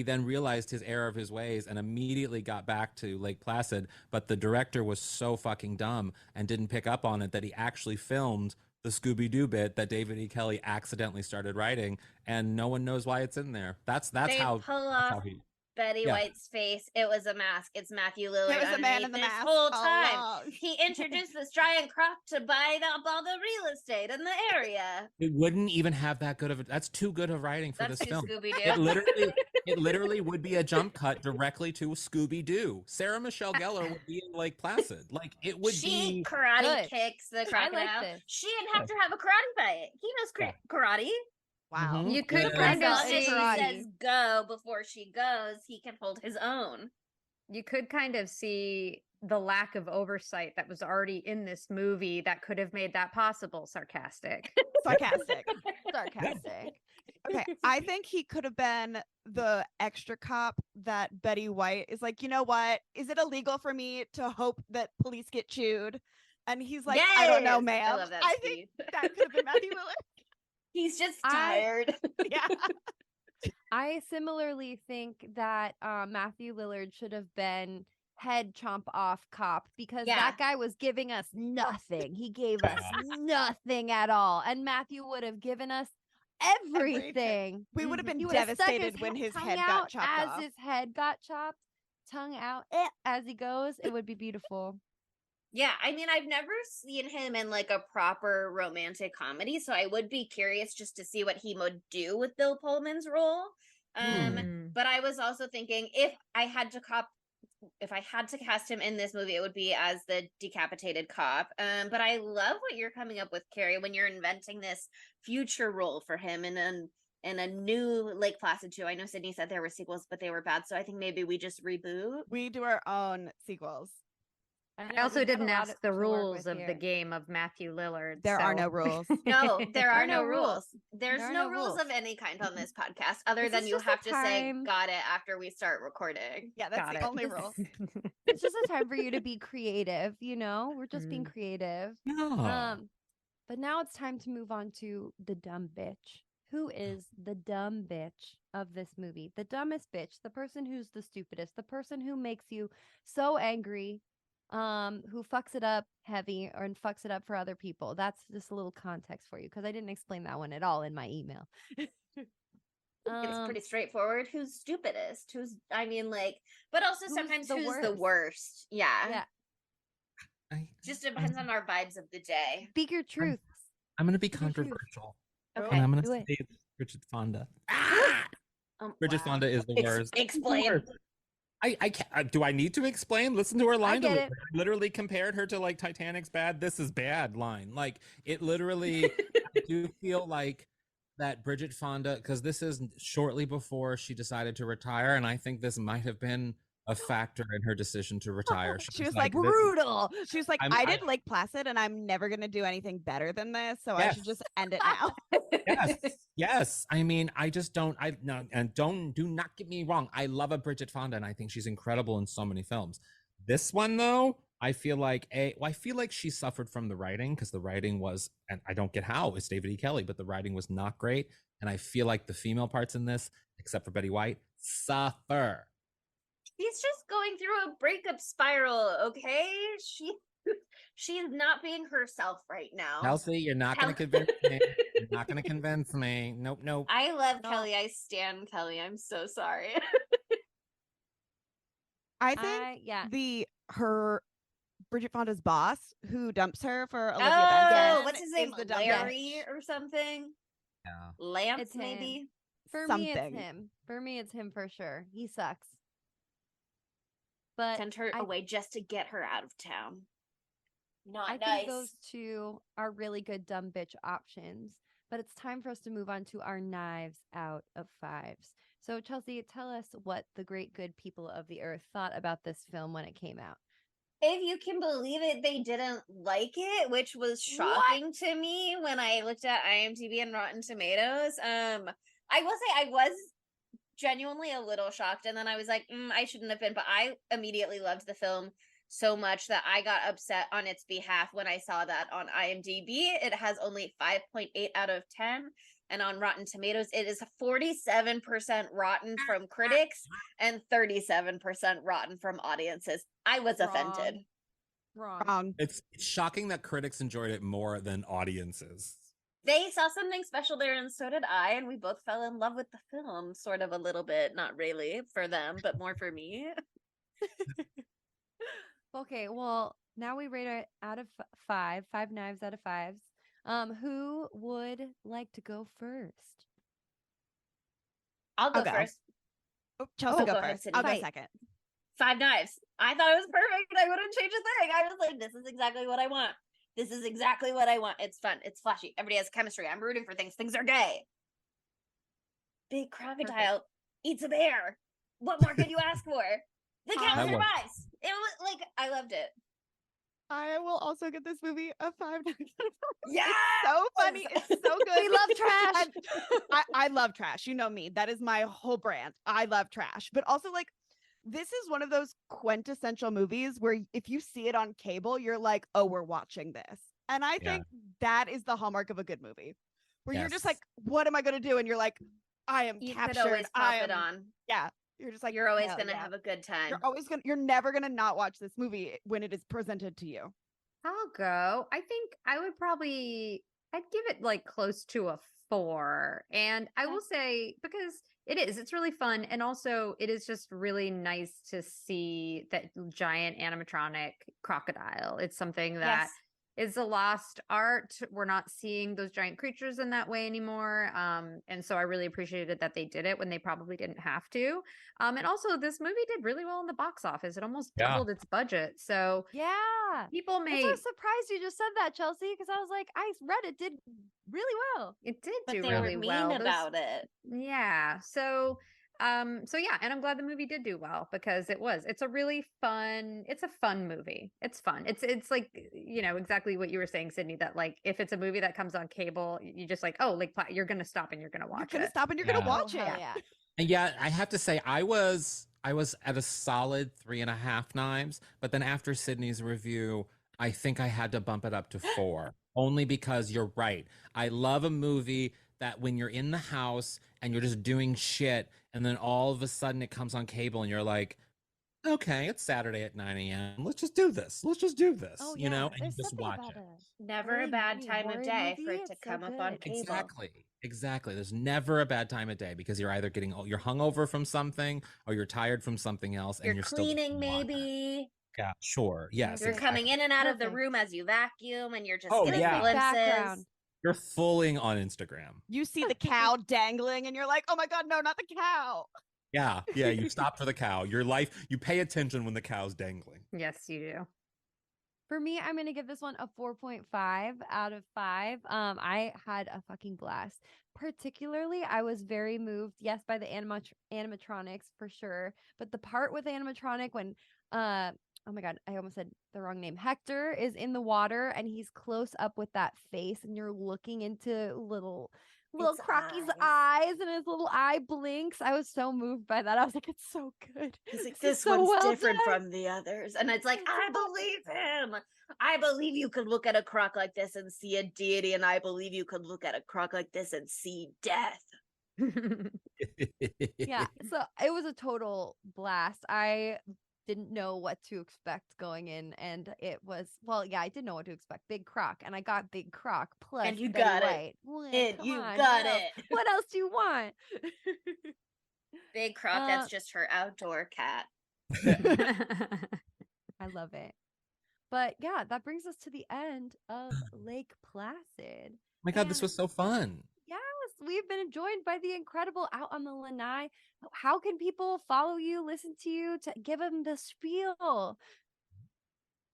then realized his error of his ways and immediately got back to Lake Placid. But the director was so fucking dumb and didn't pick up on it that he actually filmed the Scooby-Doo bit that David E. Kelly accidentally started writing, and no one knows why it's in there. That's They how pull that's off how he. Betty Yeah. White's face. It was a mask. It's Matthew Lillard. It was a man underneath in the this mask whole all time. along. He introduced this giant croc to buy up all the real estate in the area. It wouldn't even have that good of a. That's too good of writing for That's this too film. Scooby It Doo. literally would be a jump cut directly to Scooby-Doo. Sarah Michelle Gellar would be in Lake Placid. Like it would She be. karate Good. kicks the I crocodile. like this. She didn't have to have a karate fight. He knows karate. Wow. Mhm. You could Yeah. kind As of long as she see says go before she goes, he can hold his own. you could kind of see the lack of oversight that was already in this movie that could have made that possible. Sarcastic. Sarcastic. Sarcastic. Okay, I think he could have been the extra cop that Betty White is like, you know what? Is it illegal for me to hope that police get chewed? And he's like, I don't know, Yes! ma'am. I love that I think speech. that could have been Matthew Lillard. He's just I- tired. Yeah. I similarly think that Matthew Lillard should have been head chomp off cop because Yeah. that guy was giving us nothing. He gave us nothing at all. And Matthew would have given us everything. We would have been He would have stuck devastated when his tongue head got out chopped as off. his head got chopped, tongue out as he goes. It would be beautiful. Yeah, I mean, I've never seen him in like a proper romantic comedy, so I would be curious just to see what he would do with Bill Pullman's role. But I was also thinking if I had to cast him in this movie, it would be as the decapitated cop. But I love what you're coming up with, Carrie, when you're inventing this future role for him in a new Lake Placid 2. I know Sydney said there were sequels, but they were bad, so I think maybe we just reboot. We do our own sequels. I also didn't ask the rules of the game of Matthew Lillard. There are so- no rules. No, there are no no rules. There's There are no no rules rules. of any kind on this podcast, other This than is you just a have to say time- "got it" after we start recording. Yeah, that's Got the it. only This- rule. It's just a time for you to be creative, you know? We're just being Mm. creative. No. But now it's time to move on to the dumb bitch. Who is the dumb bitch of this movie? The dumbest bitch, the person who's the stupidest, the person who makes you so angry, who fucks it up heavy and fucks it up for other people. That's just a little context for you because I didn't explain that one at all in my email. It's pretty straightforward. Who's stupidest? But also Who's sometimes the who's the worst? worst. Yeah. Yeah. Just depends on our vibes of the day. Speak your truth. I'm going to be Speak your truth. controversial, Okay. and I'm going do to it. say it's Bridget Fonda. Wow. Bridget Fonda is the worst. Explain. I can't. Do I need to explain? Listen to her line. get delivery. it. I literally compared her to like Titanic's bad. This is bad line. Like it literally. I do feel like that Bridget Fonda, because this is shortly before she decided to retire, and I think this might have been a factor in her decision to retire. She was like, "This- Brutal. She was like, I did Lake Placid and I'm never going to do anything better than this. So I should Yes. just end it now. Yes. I mean, I just don't. I no, and do not get me wrong. I love a Bridget Fonda, and I think she's incredible in so many films. This one though, I feel like she suffered from the writing because the writing was, and I don't get how it's David E. Kelly, but the writing was not great. And I feel like the female parts in this, except for Betty White, suffer. She's just going through a breakup spiral, okay? She's not being herself right now. Chelsea, you're not going to convince me. You're not going to convince me. Nope. I love Kelly. I stan Kelly. I'm so sorry. I think her Bridget Fonda's boss who dumps her for Olivia Benson. What's his name? Larry or something? Yeah. Lance, It's him. maybe? For me, it's him. For me, it's him for sure. He sucks. But send her away just to get her out of town. I think those two are really good dumb bitch options. But it's time for us to move on to our knives out of fives. So, Chelsea, tell us what the great good people of the earth thought about this film when it came out. If you can believe it, they didn't like it, which was shocking to me when I looked at IMDb and Rotten Tomatoes. I will say I was genuinely a little shocked, and then I was like, I shouldn't have been, but I immediately loved the film so much that I got upset on its behalf when I saw that on IMDb. It has only 5.8 out of 10. And on Rotten Tomatoes, it is 47% rotten from critics and 37% rotten from audiences. I was offended. Wrong. It's shocking that critics enjoyed it more than audiences. They saw something special there, and so did I, and we both fell in love with the film, sort of a little bit. Not really for them, but more for me. Okay, well, now we rate it out of five knives out of fives. Who would like to go first? I'll go first. Oh, Chelsea, go ahead, first. I'll go second. 5 knives. I thought it was perfect. I wouldn't change a thing. I was like, this is exactly what I want. This is exactly what I want. It's fun. It's flashy. Everybody has chemistry. I'm rooting for things. Things are gay. Big crocodile eats a bear. What more could you ask for? The cow survives. It was like, I loved it. I will also give this movie a 5 knives. Yeah, it's so funny. It's so good. We love trash. I love trash. You know me. That is my whole brand. I love trash. But also, like, this is one of those quintessential movies where if you see it on cable, you're like, oh, we're watching this. And I think that is the hallmark of a good movie, where you're just like, what am I going to do? And you're like, I am you captured. Could always pop it on. Yeah. You're just like, you're always going to have a good time. You're never going to not watch this movie when it is presented to you. I'll go. I think I'd give it like close to a 4. And I will say, because it's really fun. And also it is just really nice to see that giant animatronic crocodile. It's something that is a lost art. We're not seeing those giant creatures in that way anymore. And so I really appreciated that they did it when they probably didn't have to. And also this movie did really well in the box office. It almost doubled its budget. So people may. I'm so surprised you just said that, Chelsea, because I was like, I read it did really well. It did but do they really were well. mean about it. Yeah. So yeah, and I'm glad the movie did do well because it's a really fun, it's a fun movie. It's fun. It's like, you know, exactly what you were saying, Sydney, that like, if it's a movie that comes on cable, you just like, oh, Lake Placid, you're going to stop and you're going to watch it. You're going to stop and you're going to watch it. Yeah. And yeah, I have to say, I was at a solid 3.5 knives, but then after Sydney's review, I think I had to bump it up to 4, only because you're right. I love a movie that when you're in the house and you're just doing shit, and then all of a sudden it comes on cable and you're like, okay, it's Saturday at 9 a.m. Let's just do this. Oh, you know, and you just watch it. Never a bad time of day for it to come up on cable. Exactly. There's never a bad time of day because you're either you're hungover from something or you're tired from something else, and you're cleaning, still maybe. Yeah, sure. Yes. You're coming in and out of the room as you vacuum, and you're just getting glimpses. Background. You're fooling on Instagram. You see the cow dangling and you're like, oh my God, no, not the cow. Yeah. You stop for the cow. Your life, you pay attention when the cow's dangling. Yes, you do. For me, I'm going to give this one a 4.5 out of 5. I had a fucking blast. Particularly, I was very moved, yes, by the animatronics for sure. But the part with the animatronic when, oh my God, I almost said the wrong name. Hector is in the water and he's close up with that face and you're looking into little little Its Crocky's eyes. eyes and his little eye blinks. I was so moved by that. I was like, it's so good. He's like, This is this so one's well different done. from the others. And it's like, It's I so believe him. I believe you could look at a croc like this and see a deity. And I believe you could look at a croc like this and see death. Yeah, so it was a total blast. I didn't know what to expect going in, and it was, well, yeah, I did know what to expect. Big Croc, and I got Big Croc plus And you Betty got it. White. What? And Come you on, got what else? it. What else do you want? Big croc, that's just her outdoor cat. I love it. But yeah, that brings us to the end of Lake Placid. Oh my God, this was so fun. Yes, we've been joined by the incredible Out on the Lanai. How can people follow you, listen to you, to give them the spiel?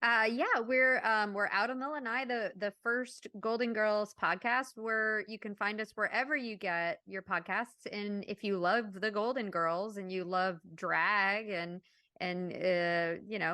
Yeah, we're out on the Lanai, the first Golden Girls podcast, where you can find us wherever you get your podcasts. And if you love the Golden Girls and you love drag and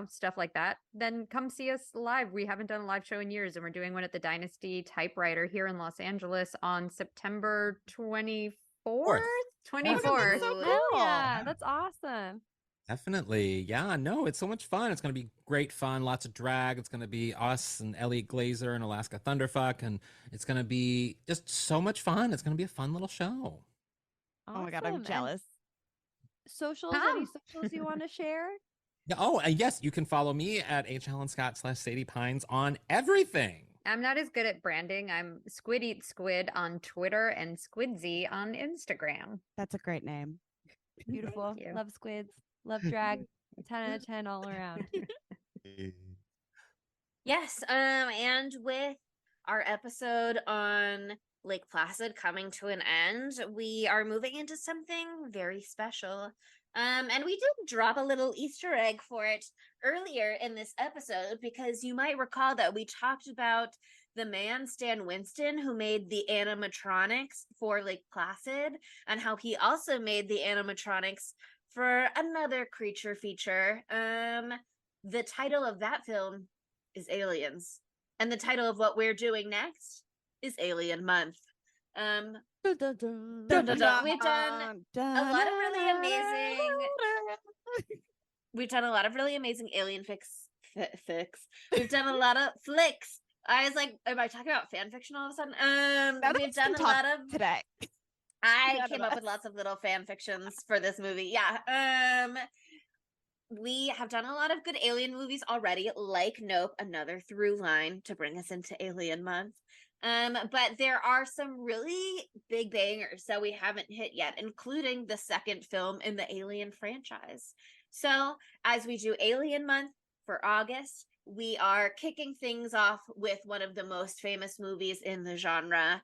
stuff like that, then come see us live. We haven't done a live show in years, and we're doing one at the Dynasty Typewriter here in Los Angeles on September 24th. 24th. So Hell cool. yeah, that's awesome. Definitely. Yeah, no, it's so much fun. It's going to be great fun. Lots of drag. It's going to be us and Ellie Glazer and Alaska Thunderfuck. And it's going to be just so much fun. It's going to be a fun little show. Oh my God, I'm Awesome. jealous. And socials, any socials you want to share? Yeah, oh, and yes, you can follow me at @HElenScott/Sadie Pines on everything. I'm not as good at branding. I'm Squid Eats Squid on Twitter and Squidsy on Instagram. That's a great name. Beautiful. you. Love squids. Love drag. 10 out of 10 all around. Yes, and with our episode on Lake Placid coming to an end, we are moving into something very special. And we did drop a little Easter egg for it earlier in this episode, because you might recall that we talked about the man Stan Winston who made the animatronics for Lake Placid, and how he also made the animatronics for another creature feature. The title of that film is Aliens, and the title of what we're doing next is Alien Month. We've done a lot of really amazing. We've done a lot of really amazing alien fix. We've done a lot of flicks. I was like, am I talking about fan fiction all of a sudden? We've done a lot of today. I came up with lots of little fan fictions for this movie. Yeah. We have done a lot of good alien movies already, like Nope, another through line to bring us into Alien Month. But there are some really big bangers that we haven't hit yet, including the second film in the Alien franchise. So as we do Alien Month for August, we are kicking things off with one of the most famous movies in the genre.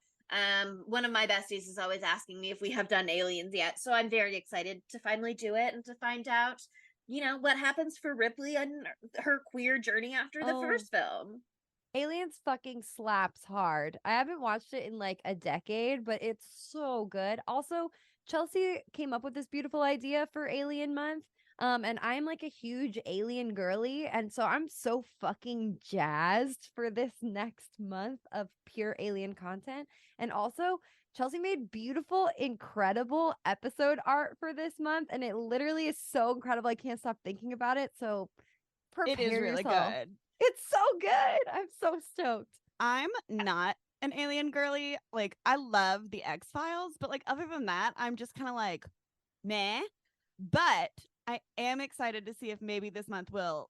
One of my besties is always asking me if we have done Aliens yet, so I'm very excited to finally do it and to find out, what happens for Ripley and her queer journey after the first film. Aliens fucking slaps hard. I haven't watched it in like a decade, but it's so good. Also, Chelsea came up with this beautiful idea for Alien Month. And I'm like a huge alien girly, and so I'm so fucking jazzed for this next month of pure alien content. And also, Chelsea made beautiful, incredible episode art for this month, and it literally is so incredible. I can't stop thinking about it. So prepare It is really yourself. good. It's so good. I'm so stoked. I'm not an alien girly. Like, I love the X-Files, but like other than that, I'm just kind of like meh. But I am excited to see if maybe this month will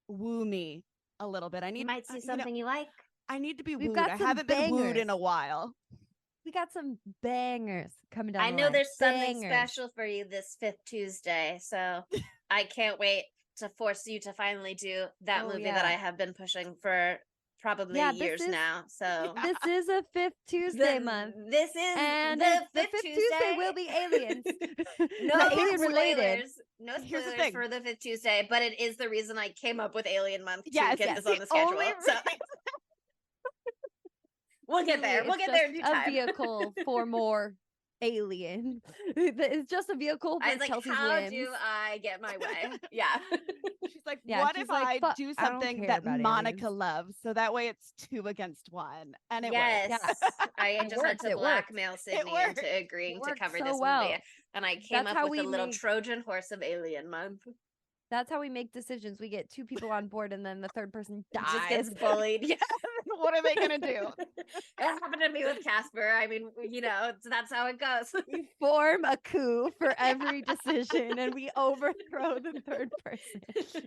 woo me a little bit. You might see something you like. I need to be We've wooed. got I some haven't been wooed bangers. in a while. We got some bangers coming down. I the know line. there's something Bangers. special for you this 5th Tuesday, so I can't wait to force you to finally do that Oh, movie yeah. that I have been pushing for probably Yeah, this years is- now. So This is a 5th Tuesday month. This is And the the 5th fifth Tuesday will be aliens. No Not alien related. spoilers. No Here's the spoilers thing. for the 5th Tuesday, but it is the reason I came up with Alien Month to Yes, get yes, this on the the schedule. only So we'll get there. We'll It's get there in just due a time. vehicle for more alien. It's just a vehicle I for was like, Chelsea's how limbs. do I get my way? Yeah. She's like, Yeah, what she's if like, I "Fuck, do I don't something care that about Monica aliens." loves? So that way it's 2 against 1. And it Yes. works. I It just had works, to it works. blackmail It Sydney works. into agreeing It to works cover so this well. movie. And I came That's up how with we a little make- Trojan horse of Alien Month. That's how we make decisions. We get 2 people on board and then the third person It just gets dies. bullied. Yeah. What are they going to do? It happened to me with Casper. I mean, that's how it goes. We form a coup for every decision and we overthrow the third person.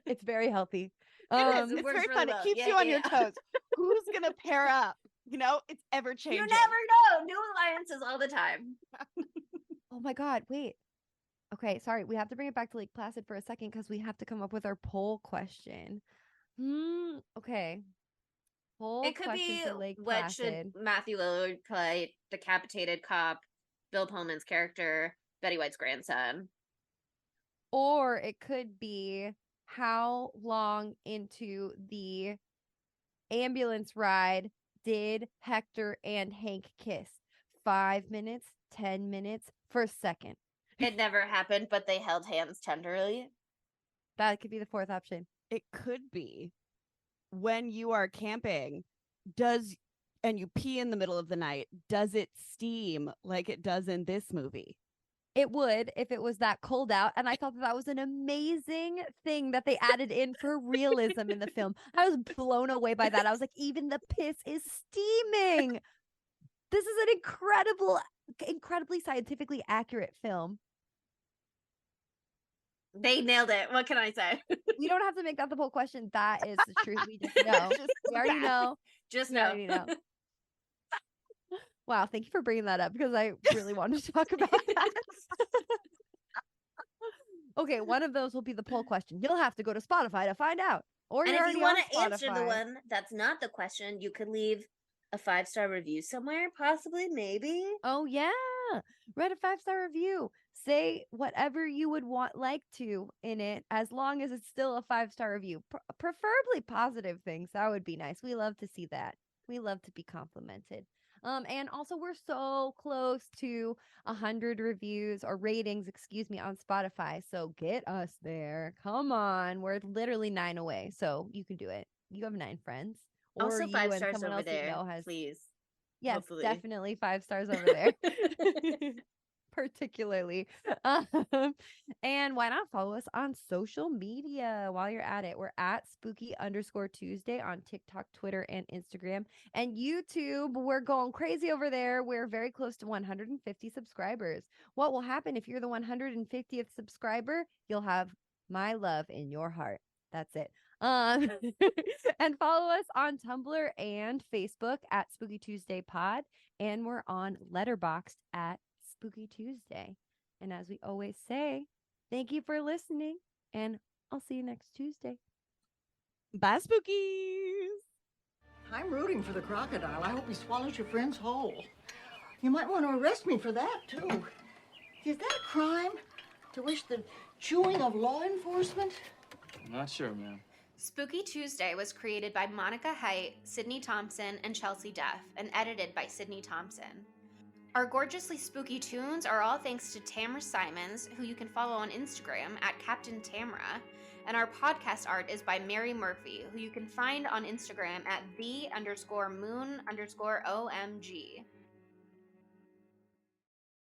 It's very healthy. It is. It's It works very really fun. well. It keeps Yeah, you on yeah, your yeah. toes. Who's going to pair up? It's ever You changing. never know. New alliances all the time. Oh my God, wait. Okay, sorry. We have to bring it back to Lake Placid for a second because we have to come up with our poll question. Okay. Poll It could question be for Lake what should Placid. Matthew Lillard play decapitated cop, Bill Pullman's character, Betty White's grandson. Or it could be how long into the ambulance ride did Hector and Hank kiss? 5 minutes, 10 minutes, for a second. It never happened, but they held hands tenderly. That could be the 4th option. It could be when you are camping, and you pee in the middle of the night, does it steam like it does in this movie? It would if it was that cold out. And I thought that was an amazing thing that they added in for realism in the film. I was blown away by that. I was like, even the piss is steaming. This is an incredibly scientifically accurate film. They nailed it. What can I say? We don't have to make that the poll question. That is the truth. We just know. We already know. Just We know. already know. Wow, thank you for bringing that up because I really wanted to talk about that. Okay, one of those will be the poll question. You'll have to go to Spotify to find out. Or And you're if you want to answer the one that's not the question, you could leave a 5-star review somewhere, possibly, maybe. Oh yeah, read a 5-star review. Say whatever you would like to in it, as long as it's still a 5-star review. Preferably positive things. That would be nice. We love to see that. We love to be complimented. And also we're so close to 100 reviews or ratings, on Spotify. So get us there. Come on, we're literally 9 away. So you can do it. You have 9 friends. Or Also, you 5 and stars someone over else there, you know has. please. Yes, Hopefully. definitely 5 stars over there. Particularly. And why not follow us on social media while you're at it? We're at spooky_Tuesday on TikTok, Twitter, and Instagram. And YouTube, we're going crazy over there. We're very close to 150 subscribers. What will happen if you're the 150th subscriber? You'll have my love in your heart. That's it. And follow us on Tumblr and Facebook at Spooky Tuesday Pod. And we're on Letterboxd at Spooky Tuesday. And as we always say, thank you for listening, and I'll see you next Tuesday. Bye, spookies. I'm rooting for the crocodile. I hope he swallows your friends whole. You might want to arrest me for that, too. Is that a crime? To wish the chewing of law enforcement? I'm not sure, ma'am. Spooky Tuesday was created by Monica Height, Sydney Thompson, and Chelsea Duff, and edited by Sydney Thompson. Our gorgeously spooky tunes are all thanks to Tamara Simons, who you can follow on Instagram at Captain Tamara, and our podcast art is by Mary Murphy, who you can find on Instagram at the_moon_OMG.